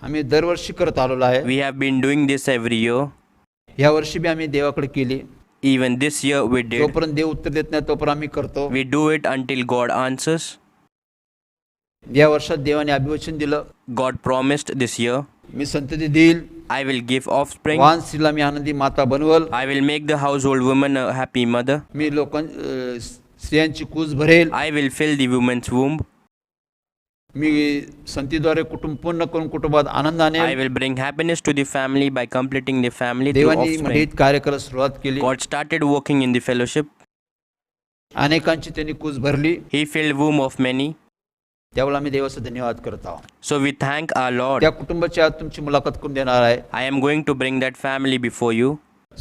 आम्ही दरवर्षी करत आलेलो आहे. We have been doing this every year. या वर्षी बी आम्ही देवाकडे केली. Even this year we did. जोपर्यंत देव उत्तर देत नाही तोपर्यंत आम्ही करतो. We do it until God answers. या वर्षात देवाने अभिवचन दिलं, God promised this year, मी संतती देईल. I will give offspring. वाहन स्त्रीला मी आनंदी माता बनवल. I will make the household woman a happy mother. मी स्त्रियांची कूस भरेल. I will fill the woman's womb. मी संतीद्वारे कुटुंब पूर्ण करून कुटुंबात आनंदाने. I will bring happiness to the family by completing the family through देवानी offspring. मंडळीत कार्य करायला सुरुवात केली. God started working in the fellowship. अनेकांची त्यांनी कूस भरली. He filled womb of many. त्यावेळेला आम्ही देवाचा धन्यवाद करत आहोत. So we thank our Lord. त्या कुटुंबाची आज तुमची मुलाखत करून देणार आहे. I am going to bring that family before you.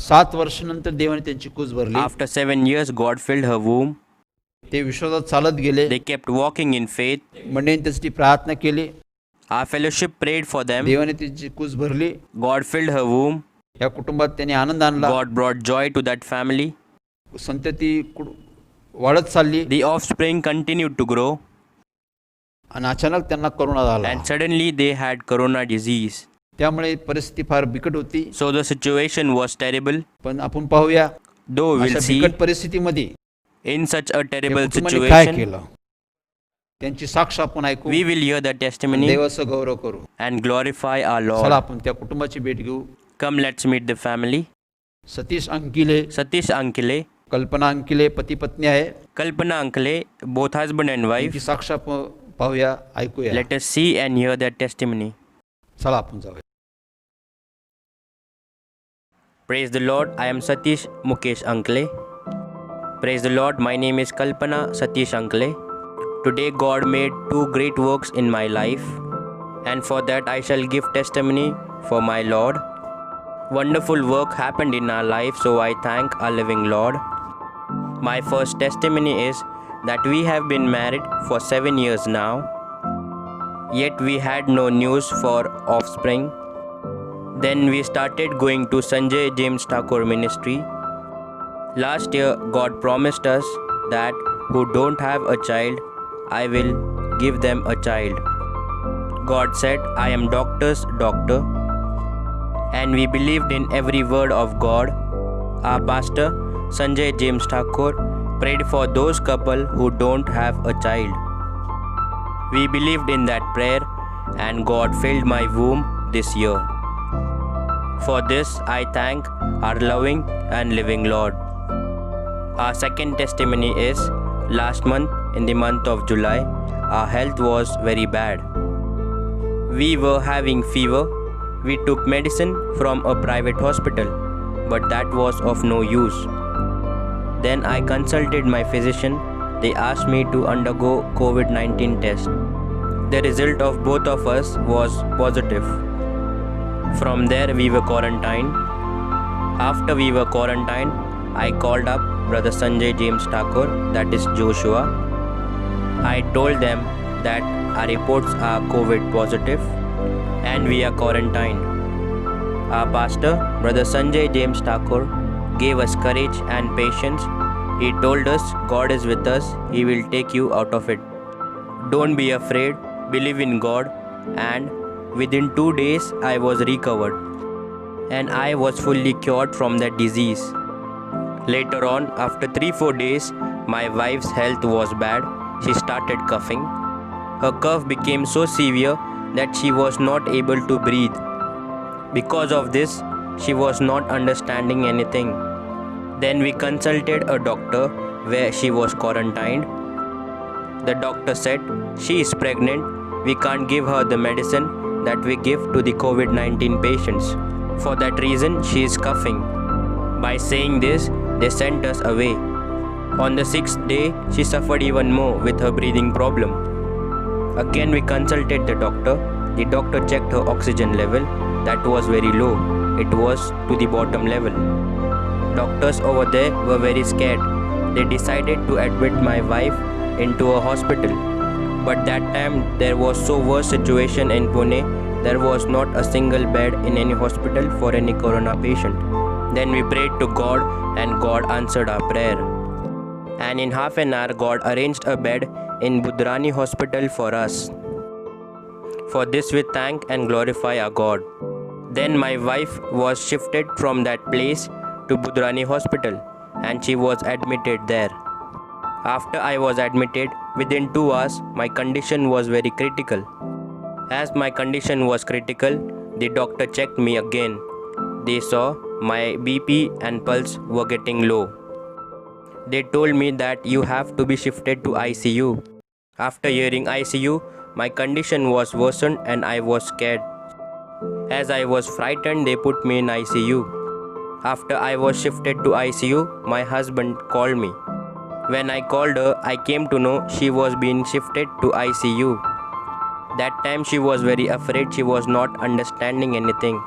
7 वर्षानंतर देवाने त्यांची कूस भरली. After 7 years, God filled her womb. ते विश्वासात चालत गेले. They kept walking in faith. मंडळीने त्यासाठी प्रार्थना केली. Our fellowship prayed for them. देवाने त्यांची कूस भरली. God filled her womb. या कुटुंबात त्याने आनंद आणला. God brought joy to that family. संतती वाढत चालली. The offspring continued to grow. आणि अचानक त्यांना करोना झाला. And suddenly they had corona disease. त्यामुळे परिस्थिती फार बिकट होती. So the situation was terrible. पण आपण पाहूया Though we'll अशा see बिकट परिस्थितीमध्ये in such a या terrible कुटुंबाने काय situation, केलं त्यांची साक्ष आपण ऐकू. we will hear the testimony देवाचा गौरव करू. and glorify our चला Lord. आपण त्या कुटुंबाची भेट घेऊ. Come, let's meet the family. Satish अंकिले, Satish Ankle, कल्पना अंकिले पती पत्नी आहे. Kalpana Ankle, both husband and त्यांची wife. साक्ष आपण पाहूया, ऐकूया. Let us see and hear their testimony. चला आपण जाऊया. Praise the Lord, I am Satish Mukesh Ankle. Praise the Lord, my name is Kalpana Satish Ankle. Today God made 2 great works in my life, and for that I shall give testimony for my Lord. Wonderful work happened in our life, so I thank our living Lord. My first testimony is that we have been married for 7 years now, yet we had no news for offspring. Then we started going to Sanjay James Thakur ministry. Last year, God promised us that who don't have a child, I will give them a child. God said, I am doctor's doctor. And we believed in every word of God. Our pastor, Sanjay James Thakur, prayed for those couple who don't have a child. We believed in that prayer, and God filled my womb this year. For this, I thank our loving and living Lord. Our second testimony is, last month, in the month of July, our health was very bad. We were having fever. We took medicine from a private hospital, but that was of no use. Then I consulted my physician. They asked me to undergo COVID-19 test. The result of both of us was positive. From there we were quarantined. After we were quarantined, I called up Brother Sanjay James Thakur, that is Joshua. I told them that our reports are COVID positive and we are quarantined. Our pastor, Brother Sanjay James Thakur, gave us courage and patience. He told us, God is with us, He will take you out of it. Don't be afraid, believe in God, and within 2 days I was recovered and I was fully cured from that disease. Later on, after 3-4 days, my wife's health was bad. She started coughing. Her cough became so severe that she was not able to breathe. Because of this, she was not understanding anything. Then we consulted a doctor where she was quarantined. The doctor said, she is pregnant. We can't give her the medicine that we give to the COVID-19 patients. For that reason, she is coughing. By saying this, they sent us away. On the 6th day, she suffered even more with her breathing problem. Again, we consulted the doctor. The doctor checked her oxygen level. That was very low. It was to the bottom level. Doctors over there were very scared. They decided to admit my wife into a hospital. But that time there was so worse situation in Pune. There was not a single bed in any hospital for any corona patient. Then we prayed to God and God answered our prayer. And in half an hour God arranged a bed in Budrani hospital for us. For this we thank and glorify our God. Then my wife was shifted from that place to Budrani hospital and she was admitted there. After I was admitted, within 2 hours, my condition was very critical. As my condition was critical, the doctor checked me again. They saw my BP and pulse were getting low. They told me that you have to be shifted to ICU. After hearing ICU, my condition was worsened and I was scared. As I was frightened, they put me in ICU. After I was shifted to ICU, my husband called me. When I called her, I came to know she was being shifted to ICU. That time she was very afraid, she was not understanding anything.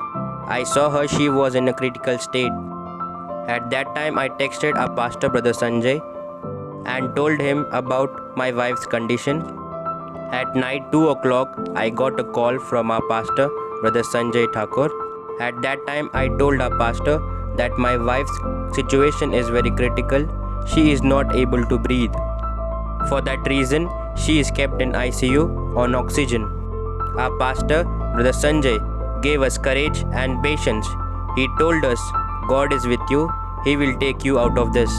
I saw her, she was in a critical state. At that time I texted our pastor Brother Sanjay and told him about my wife's condition. At night 2 o'clock I got a call from our pastor Brother Sanjay Thakur. At that time I told our pastor that my wife's situation is very critical. She is not able to breathe. For that reason, she is kept in ICU on oxygen. Our pastor, Brother Sanjay, gave us courage and patience. He told us, God is with you, He will take you out of this.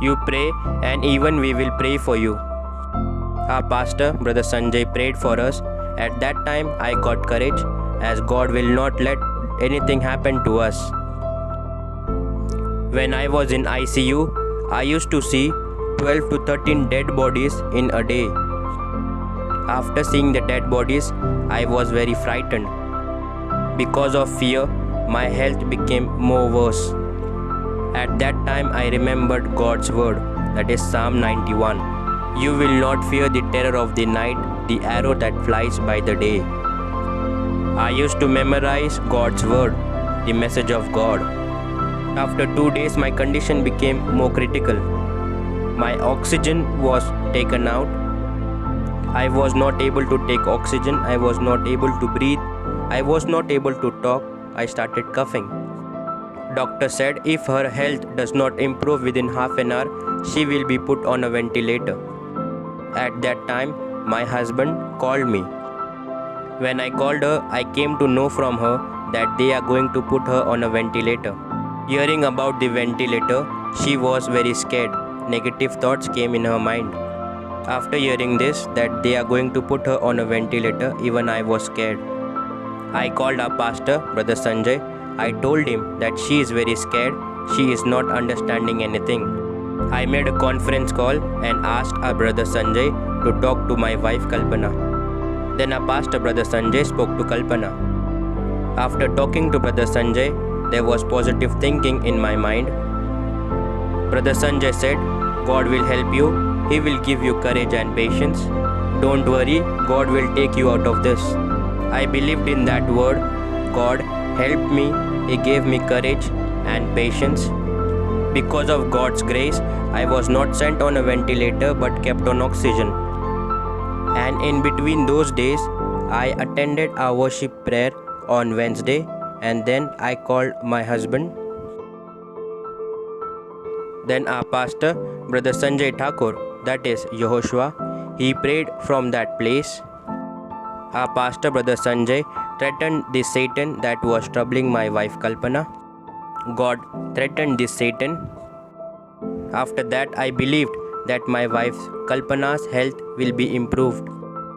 You pray and even we will pray for you. Our pastor, Brother Sanjay, prayed for us. At that time, I got courage as God will not let anything happen to us. When I was in ICU, I used to see 12 to 13 dead bodies in a day. After seeing the dead bodies, I was very frightened. Because of fear, my health became more worse. At that time, I remembered God's word, that is Psalm 91. You will not fear the terror of the night, the arrow that flies by the day. I used to memorize God's word, the message of God. After 2 days, my condition became more critical. My oxygen was taken out. I was not able to take oxygen. I was not able to breathe. I was not able to talk. I started coughing. Doctor said if her health does not improve within half an hour, she will be put on a ventilator. At that time, my husband called me. When I called her, I came to know from her that they are going to put her on a ventilator. Hearing about the ventilator, she was very scared. Negative thoughts came in her mind. After hearing this, that they are going to put her on a ventilator, even I was scared. I called our pastor, Brother Sanjay. I told him that she is very scared. She is not understanding anything. I made a conference call and asked our Brother Sanjay to talk to my wife Kalpana. Then our pastor, Brother Sanjay, spoke to Kalpana. After talking to Brother Sanjay, there was positive thinking in my mind. Brother Sanjay said, God will help you. He will give you courage and patience. Don't worry, God will take you out of this. I believed in that word. God helped me. He gave me courage and patience. Because of God's grace, I was not sent on a ventilator but kept on oxygen. And in between those days, I attended our worship prayer on Wednesday, and then I called my husband. Then our pastor, Brother Sanjay Thakur, that is Yehoshua, he prayed from that place. Our pastor, Brother Sanjay, threatened the Satan that was troubling my wife Kalpana. God threatened this Satan. After that, I believed that my wife Kalpana's health will be improved.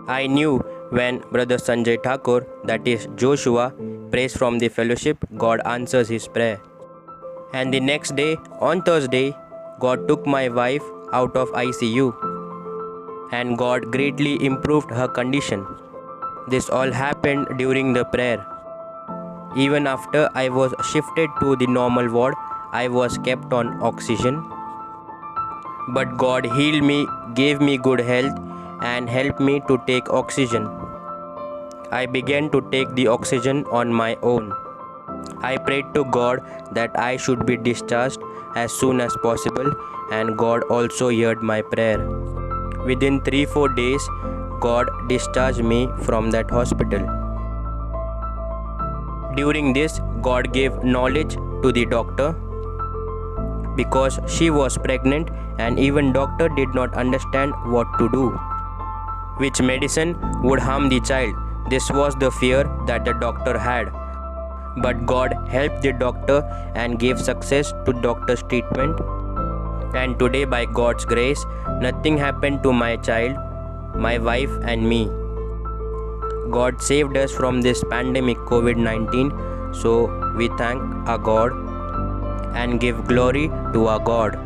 I knew when Brother Sanjay Thakur, that is Joshua, prays from the fellowship, God answers his prayer. And the next day, on Thursday, God took my wife out of ICU. And God greatly improved her condition. This all happened during the prayer. Even after I was shifted to the normal ward, I was kept on oxygen. But God healed me, gave me good health, and helped me to take oxygen. I began to take the oxygen on my own. I prayed to God that I should be discharged as soon as possible, and God also heard my prayer. Within 3-4 days, God discharged me from that hospital. During this, God gave knowledge to the doctor because she was pregnant and even doctor did not understand what to do. Which medicine would harm the child? This was the fear that the doctor had. But God helped the doctor and gave success to doctor's treatment. And today, by God's grace, nothing happened to my child, my wife and me. God saved us from this pandemic COVID-19, so we thank our God and give glory to our God.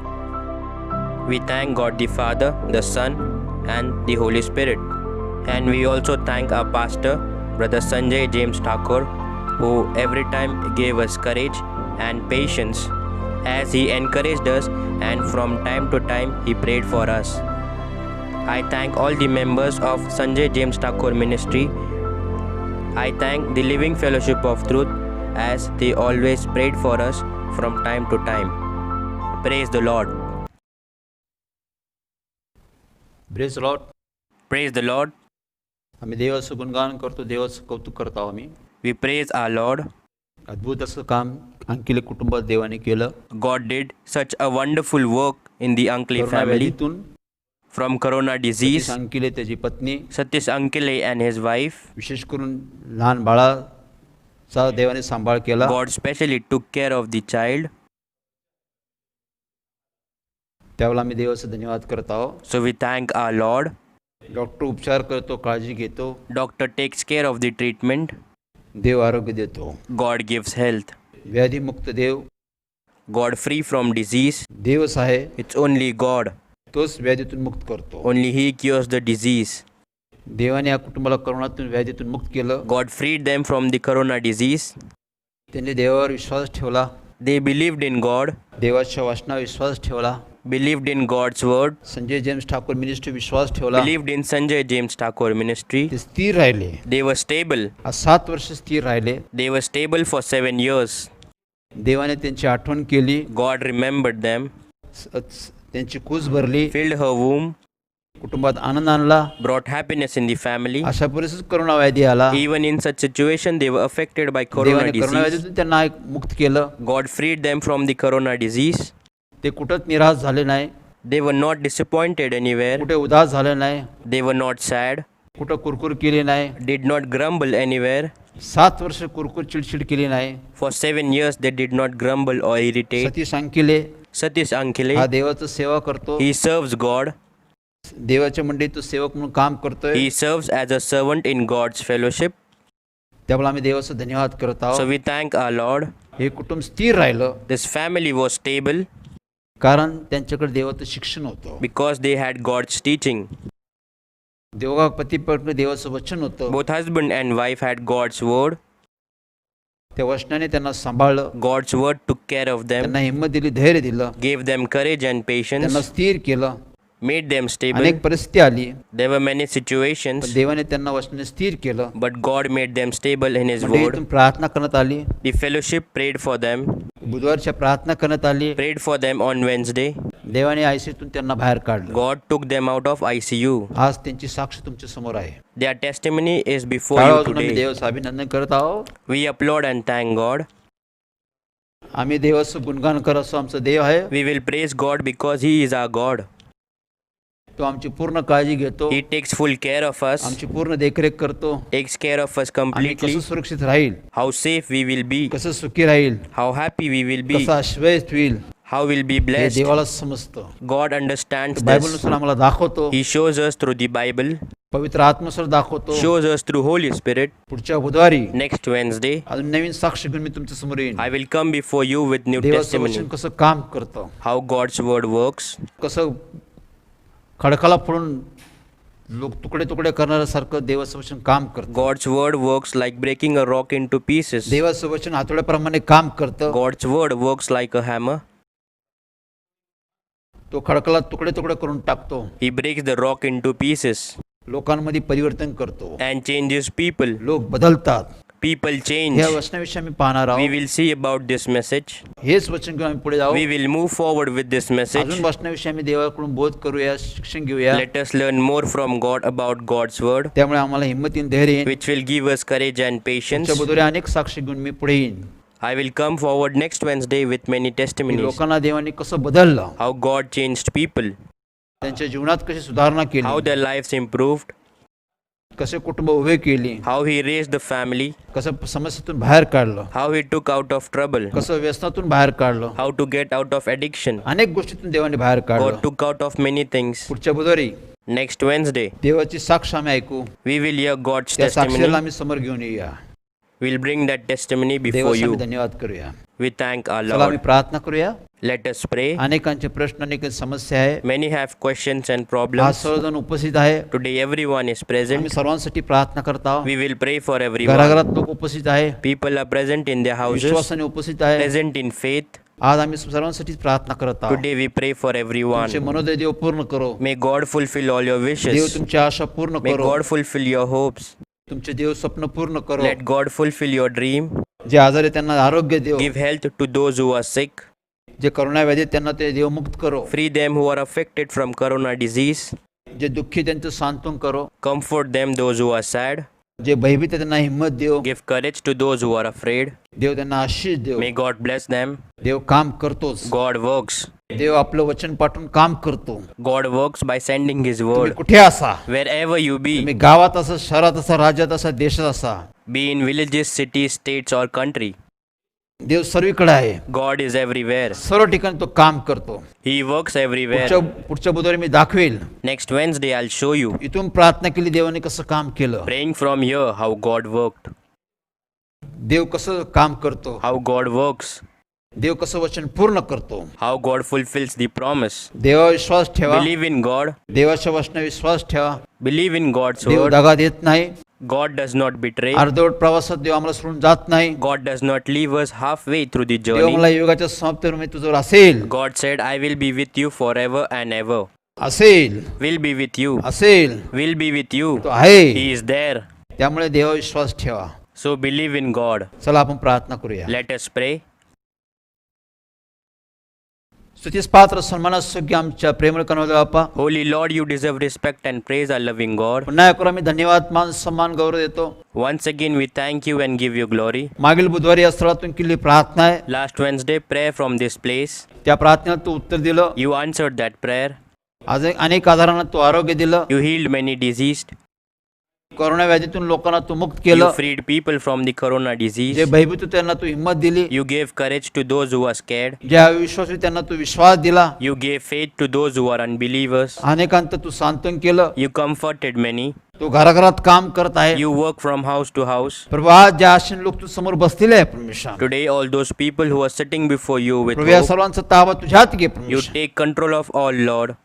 We thank God the Father, the Son and the Holy Spirit. And we also thank our pastor, Brother Sanjay James Thakur, who every time gave us courage and patience as he encouraged us, and from time to time he prayed for us. I thank all the members of Sanjay James Thakur Ministry. I thank the Living Fellowship of Truth as they always prayed for us from time to time. Praise the Lord. Praise Lord. Praise the Lord. आम्ही देवाचं गुणगान करतो, देवाचं कौतुक करतो आम्ही. We praise our Lord. अद्भुत असं काम अंकिले कुटुंबात देवाने केलं. God did such a wonderful work in the Ankle corona family. व्याधीतून From corona disease, अंकिले त्याची पत्नी, Satish Ankle and his wife, विशेष करून लहान बाळाचा देवाने सांभाळ केला. God specially took care of the child. त्यावेळेला आम्ही देवाचं धन्यवाद करत आहोत. So we thank our Lord. Doctor उपचार करतो, काळजी घेतो, Doctor takes care of the treatment. देव आरोग्य देतो. God gives health. व्याधीमुक्त Dev, God free from disease. देवच आहे, It's only God. तोच व्याधीतून मुक्त करतो. Only He cures the disease. देवाने या कुटुंबाला करोनातून व्याधीतून मुक्त केलं. God freed them from the corona disease. त्यांनी देवावर विश्वास ठेवला, They believed in God, देवाच्या वचनावर विश्वास ठेवला, believed in God's word, Sanjay James Thakur ministry विश्वास ठेवला, believed in Sanjay James Thakur ministry. ते स्थिर राहिले. They were stable. आज 7 वर्ष स्थिर राहिले. They were stable for 7 years. देवाने त्यांची आठवण केली, God remembered them, त्यांची कूस भरली, filled her womb, कुटुंबात आनंद आणला. brought happiness in the family. अशा परिस्थितीत करोना व्याधी आला. Even in such situation, they were affected by corona देवाने करोना disease. व्याधीतून त्यांना एक मुक्त केलं. God freed them from the corona disease. ते कुठंच निराश झाले नाही, They were not disappointed anywhere. कुठे उदास झाले नाही, They were not sad. कुठं कुरकुर केली नाही. Did not grumble anywhere. 7 वर्ष कुरकुर चिडचिड केली नाही. For 7 years, they did not grumble or irritate. Satish अंकिले Satish हा Ankile, देवाचं सेवा करतो. he serves God. देवाच्या मंडळीत तो सेवक म्हणून काम करतोय. He serves as a servant in God's fellowship. त्यामुळे आम्ही देवाचा धन्यवाद करत So आहोत. we thank our Lord. हे कुटुंब स्थिर राहिलं This family was stable कारण त्यांच्याकडे देवाचं शिक्षण होतं. because they had God's teaching. देवा पती पत्नी देवाचं वचन होतं. Both husband and wife had God's word. त्या वचनाने त्यांना सांभाळलं, God's word took care of them, त्यांना हिंमत दिली, धैर्य दिलं, gave them courage and त्यांना patience, स्थिर केलं. made them stable. अनेक परिस्थिती आली, There were many पण situations, देवाने त्यांना वचनाने स्थिर केलं. but God made them stable in His मंडळीतून word. प्रार्थना करण्यात आली, The fellowship prayed for them, बुधवारच्या प्रार्थना करण्यात आली. prayed for them on Wednesday. देवाने आयसीतून त्यांना बाहेर काढलं. God took them out of ICU. आज त्यांची साक्ष तुमच्या समोर आहे. Their testimony is before टाळा you वाजवून आम्ही today. देवाचं अभिनंदन करत आहोत. We applaud and thank God. आम्ही देवाचं गुणगान करत असो. आमचा देव आहे, We will praise God because He is our God. तो आमची पूर्ण काळजी घेतो, He takes full care of us, आमची पूर्ण देखरेख करतो. takes care of us आम्ही completely. कसं सुरक्षित राहील, How safe we will be, कसं सुखी राहील, how happy we will be, कसं आश्वस्त होईल, how we'll be हे blessed. देवाला समजतं. God understands this. बायबलनुसार आम्हाला दाखवतो, He shows us through the Bible, पवित्र आत्मनुसार दाखवतो. shows us through Holy Spirit. पुढच्या बुधवारी Next Wednesday, अजून नवीन साक्ष घेऊन मी तुमच्या समोर येईन. I will come before you with new देवाचं testimony. वचन कसं काम करतं, How God's word works, कसं खडकाला फोडून लोक तुकडे तुकडे करणाऱ्यासारखं देवाचं वचन काम करतं. God's word works like breaking a rock into pieces. देवाचं वचन हातोड्याप्रमाणे काम करतं. God's word works like a hammer. तो खडकाला तुकडे तुकडे करून टाकतो, He breaks the rock into pieces लोकांमध्ये परिवर्तन करतो, and changes people. लोक बदलतात. People change. या वचनाविषयी आम्ही पाहणार We आहोत. will see about this message. हेच वचन घेऊन आम्ही पुढे जाऊ. We will move forward with this message. अजून वचनाविषयी आम्ही देवाकडून बोध करूया, शिक्षण घेऊया. Let us learn more from God about God's word, त्यामुळे आम्हाला हिंमत येईन, धैर्य येईन. which will give us courage and patience. तुमच्या बुधवारी अनेक साक्षी घेऊन मी पुढे येईन. I will come forward next Wednesday with many की testimonies. लोकांना देवाने कसं बदललं, How God changed people, त्यांच्या जीवनात कशी सुधारणा how केली, their lives improved, कसे कुटुंब उभे केली, how He raised the family, कसं समस्येतून बाहेर काढलं, how He took out of trouble, कसं व्यसनातून बाहेर काढलं. how to get out of addiction. अनेक गोष्टीतून देवाने बाहेर काढलं. God took out of many things. पुढच्या बुधवारी Next Wednesday, देवाची साक्ष आम्ही ऐकू. we will hear God's त्या साक्षीला testimony. आम्ही समोर घेऊन येऊया. We'll bring that testimony before देवाचा आम्ही you. धन्यवाद करूया. We thank our चला आम्ही Lord. प्रार्थना करूया. Let us pray. अनेकांचे प्रश्न, अनेक समस्या आहे. Many have questions and आज problems. सर्वजण उपस्थित आहे. Today everyone is आम्ही present. सर्वांसाठी प्रार्थना करत आहोत. We will pray for everyone. घराघरात लोक उपस्थित आहे, People are present in their houses, विश्वासाने उपस्थित आहे. present in faith. आज आम्ही सर्वांसाठी प्रार्थना करत आहोत. Today we pray for तुमचे everyone. मनोदय देव पूर्ण करो. May God fulfill all your Dev wishes. तुमची आशा पूर्ण May करो. God fulfill your hopes. तुमचे देव स्वप्न पूर्ण करो. Let God fulfill your dream. जे आजारी त्यांना आरोग्य देव. Give health to those who are sick. जे करोना व्याधी त्यांना ते देव मुक्त करो. Free them who are affected from corona disease. जे दुःखी त्यांचं सांत्वन करो. Comfort them those who are sad. जे भयभीत आहे त्यांना हिंमत देव. Give courage to those who are afraid. देव त्यांना आशीष देव. May God bless them. देव काम करतोच. God works. देव आपलं वचन पाठवून काम करतो. God works by sending His तुम्ही word. कुठे असा, Wherever you be, तुम्ही गावात असा, शहरात असा, राज्यात असा, देशात असा, be in villages, cities, states, or country, देव सर्वीकडे आहे. God is everywhere. सर्व ठिकाणी तो काम करतो. He works everywhere. पुढच्या बुधवारी मी दाखवेल. Next Wednesday, I'll show you, इथून प्रार्थना केली देवाने कसं काम केलं, praying from here, how God worked, देव कसं काम करतो, how God works, देव कसं वचन पूर्ण करतो. how God fulfills the promise. देवावर विश्वास ठेवा. Believe in God. देवाच्या वचनावर विश्वास ठेवा. Believe in God's Dev word. दगा देत नाही. God does not betray. अर्धवट प्रवासात देव आम्हाला सोडून जात नाही. God does not leave us halfway through the Dev journey. मला युगाच्या समाप्तीवर तुझ्यावर असेल, God said, I will be with you forever and ever. असेल, Will be with you. असेल, Will be with you. तो आहे. He is there. त्यामुळे देवावर विश्वास ठेवा. So believe in God. चला आपण प्रार्थना करूया. Let us pray. स्तुतीस पात्र सन्मानास योग्य आमच्या प्रेमळ कनवले बाप्पा, Holy Lord, you deserve respect and praise our loving God. पुन्हा एकदा आम्ही धन्यवाद, मान, सन्मान, गौरव देतो. Once again, we thank you and give you glory. मागील बुधवारी या स्थळातून केलेली प्रार्थना आहे, Last Wednesday, prayer from this place. त्या प्रार्थनेला तू उत्तर दिलं. You answered that prayer. आज अनेक आजारांना तू आरोग्य दिलं. You healed many diseased. Corona व्याधीतून लोकांना तू मुक्त You केलं. freed people from the corona disease. जे भयभीत होते त्यांना तू हिंमत दिली. You gave courage to those who are scared. जे अविश्वास होते त्यांना तू विश्वास दिला. You gave faith to those who are unbelievers. अनेकांत तू सांत्वन केलं. You comforted many. तू घराघरात काम करत आहे. You work from house to house. प्रभू, आज ज्या आशेने लोक तू समोर बसलेले आहे परमेश्वर, Today, all those people who are sitting before you with प्रभू या hope, सर्वांचा ताबा तुझ्यात घे you परमेश्वर. take control of all, Lord.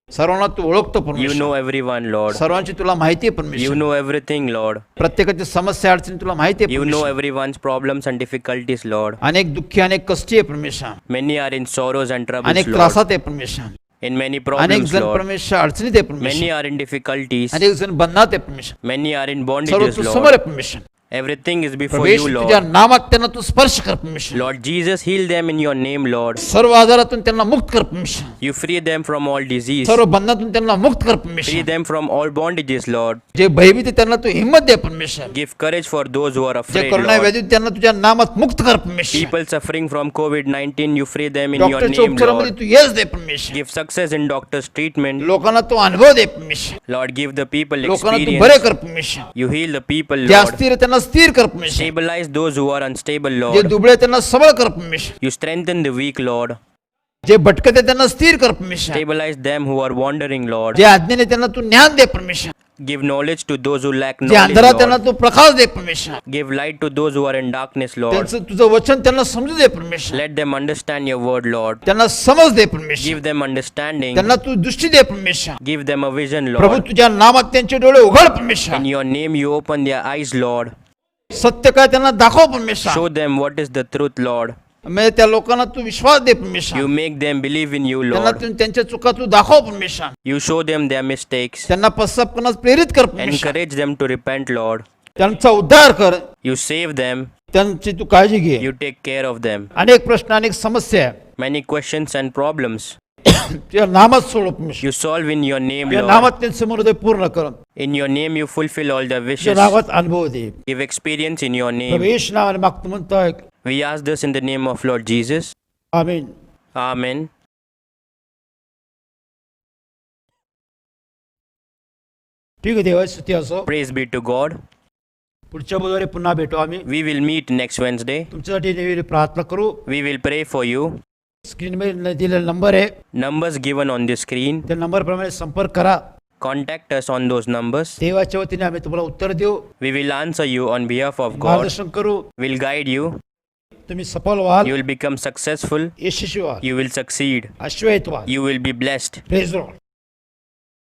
सर्वांना तू ओळखतो You परमेश्वर. know everyone, Lord. सर्वांची तुला माहिती आहे You परमेश्वर. know everything, Lord. प्रत्येकाची समस्या अडचणी तुला माहिती आहे You know परमेश्वर. everyone's problems and difficulties, Lord. अनेक दुःखी, अनेक कष्टी आहे परमेश्वर. Many are in sorrows and troubles, अनेक Lord. त्रासात आहे परमेश्वर. In many अनेक problems, जण Lord. परमेश्वर अडचणीत आहे Many परमेश्वर. are in difficulties. अनेक जण बंधनात आहे परमेश्वर. Many are in सर्व bondages, तू समोर Lord. आहे परमेश्वर. Everything is before प्रवेश you, तुझ्या Lord. नामात त्यांना तू स्पर्श कर परमेश्वर. Lord Jesus, heal them in your name, Lord. सर्व आजारातून त्यांना मुक्त कर परमेश्वर. You free them from all disease. सर्व बंधनातून त्यांना मुक्त कर Free परमेश्वर. them from all bondages, Lord. जे भयभीत आहे त्यांना तू हिंमत दे परमेश्वर. Give courage for those who are जे afraid, कोरोना Lord. व्याधी त्यांना तुझ्या नामात मुक्त कर परमेश्वर. People suffering from COVID-19, you free them in your डॉक्टरच्या name, उपचारामध्ये Lord. तू यश दे परमेश्वर. Give success in doctor's treatment. लोकांना तू अनुभव दे परमेश्वर. Lord, give the people लोकांना तू बरे experience. कर परमेश्वर. You heal the people, जे Lord. अस्थिर आहे त्यांना स्थिर कर परमेश्वर. Stabilize those who are unstable, जे Lord. दुबळे आहे त्यांना सबळ कर परमेश्वर. You strengthen the weak, Lord. जे भटकत आहे त्यांना स्थिर कर परमेश्वर. Stabilize them who are wandering, Lord. जे अज्ञानी आहे त्यांना तू ज्ञान दे परमेश्वर. Give knowledge to those who lack जे knowledge, अंधारात त्यांना Lord. तू प्रकाश दे परमेश्वर. Give light to those who are in darkness, Lord. त्यांचं तुझं वचन त्यांना समजू दे परमेश्वर. Let them understand your word, Lord. त्यांना समज दे परमेश्वर. Give them understanding. त्यांना तू दृष्टी दे परमेश्वर. Give them a vision, Prabhu Lord. तुझ्या नामात त्यांचे डोळे उघड परमेश्वर. In your name, you open their eyes, Lord. सत्य काय त्यांना दाखव परमेश्वर. Show them what is the truth, Lord. म्हणजे त्या लोकांना तू विश्वास दे परमेश्वर. You make them believe in you, त्यांना Lord. त्यांच्या चुका तू दाखव परमेश्वर. You show them their mistakes. त्यांना पश्चाताप करण्यास प्रेरित कर परमेश्वर. Encourage them to repent, Lord. त्यांचा उद्धार कर. You save them. त्यांची तू काळजी घे. You take care of them. अनेक प्रश्न, अनेक समस्या आहे. Many questions and problems. तुझ्या नामात सोड परमेश्वर. You solve in your name, तुझ्या Lord. नामात त्यांचे हृदय पूर्ण कर. In your name, you fulfill all their तुझ्या wishes. नावात अनुभव दे. Give experience in your name. प्रवेश नावाने मागतो म्हणतोय. We ask this in the name of Lord Jesus. आमीन. Amen. ठीक आहे, देवाची स्तुती असो. Praise be to God. पुढच्या बुधवारी पुन्हा भेटू आम्ही. We will meet next Wednesday. तुमच्यासाठी नेहमी प्रार्थना करू. We will pray for you. स्क्रीनवर दिलेला नंबर आहे, Numbers given on the screen. त्या नंबरप्रमाणे संपर्क करा. Contact us on those numbers. देवाच्या वतीने आम्ही तुम्हाला उत्तर देऊ, We will answer you on behalf of God. मार्गदर्शन करू. We'll guide you. तुम्ही सफल व्हाल, You will become successful. यशस्वी व्हाल, You will succeed. आशीर्वादित व्हाल. You will be blessed. Praise the Lord.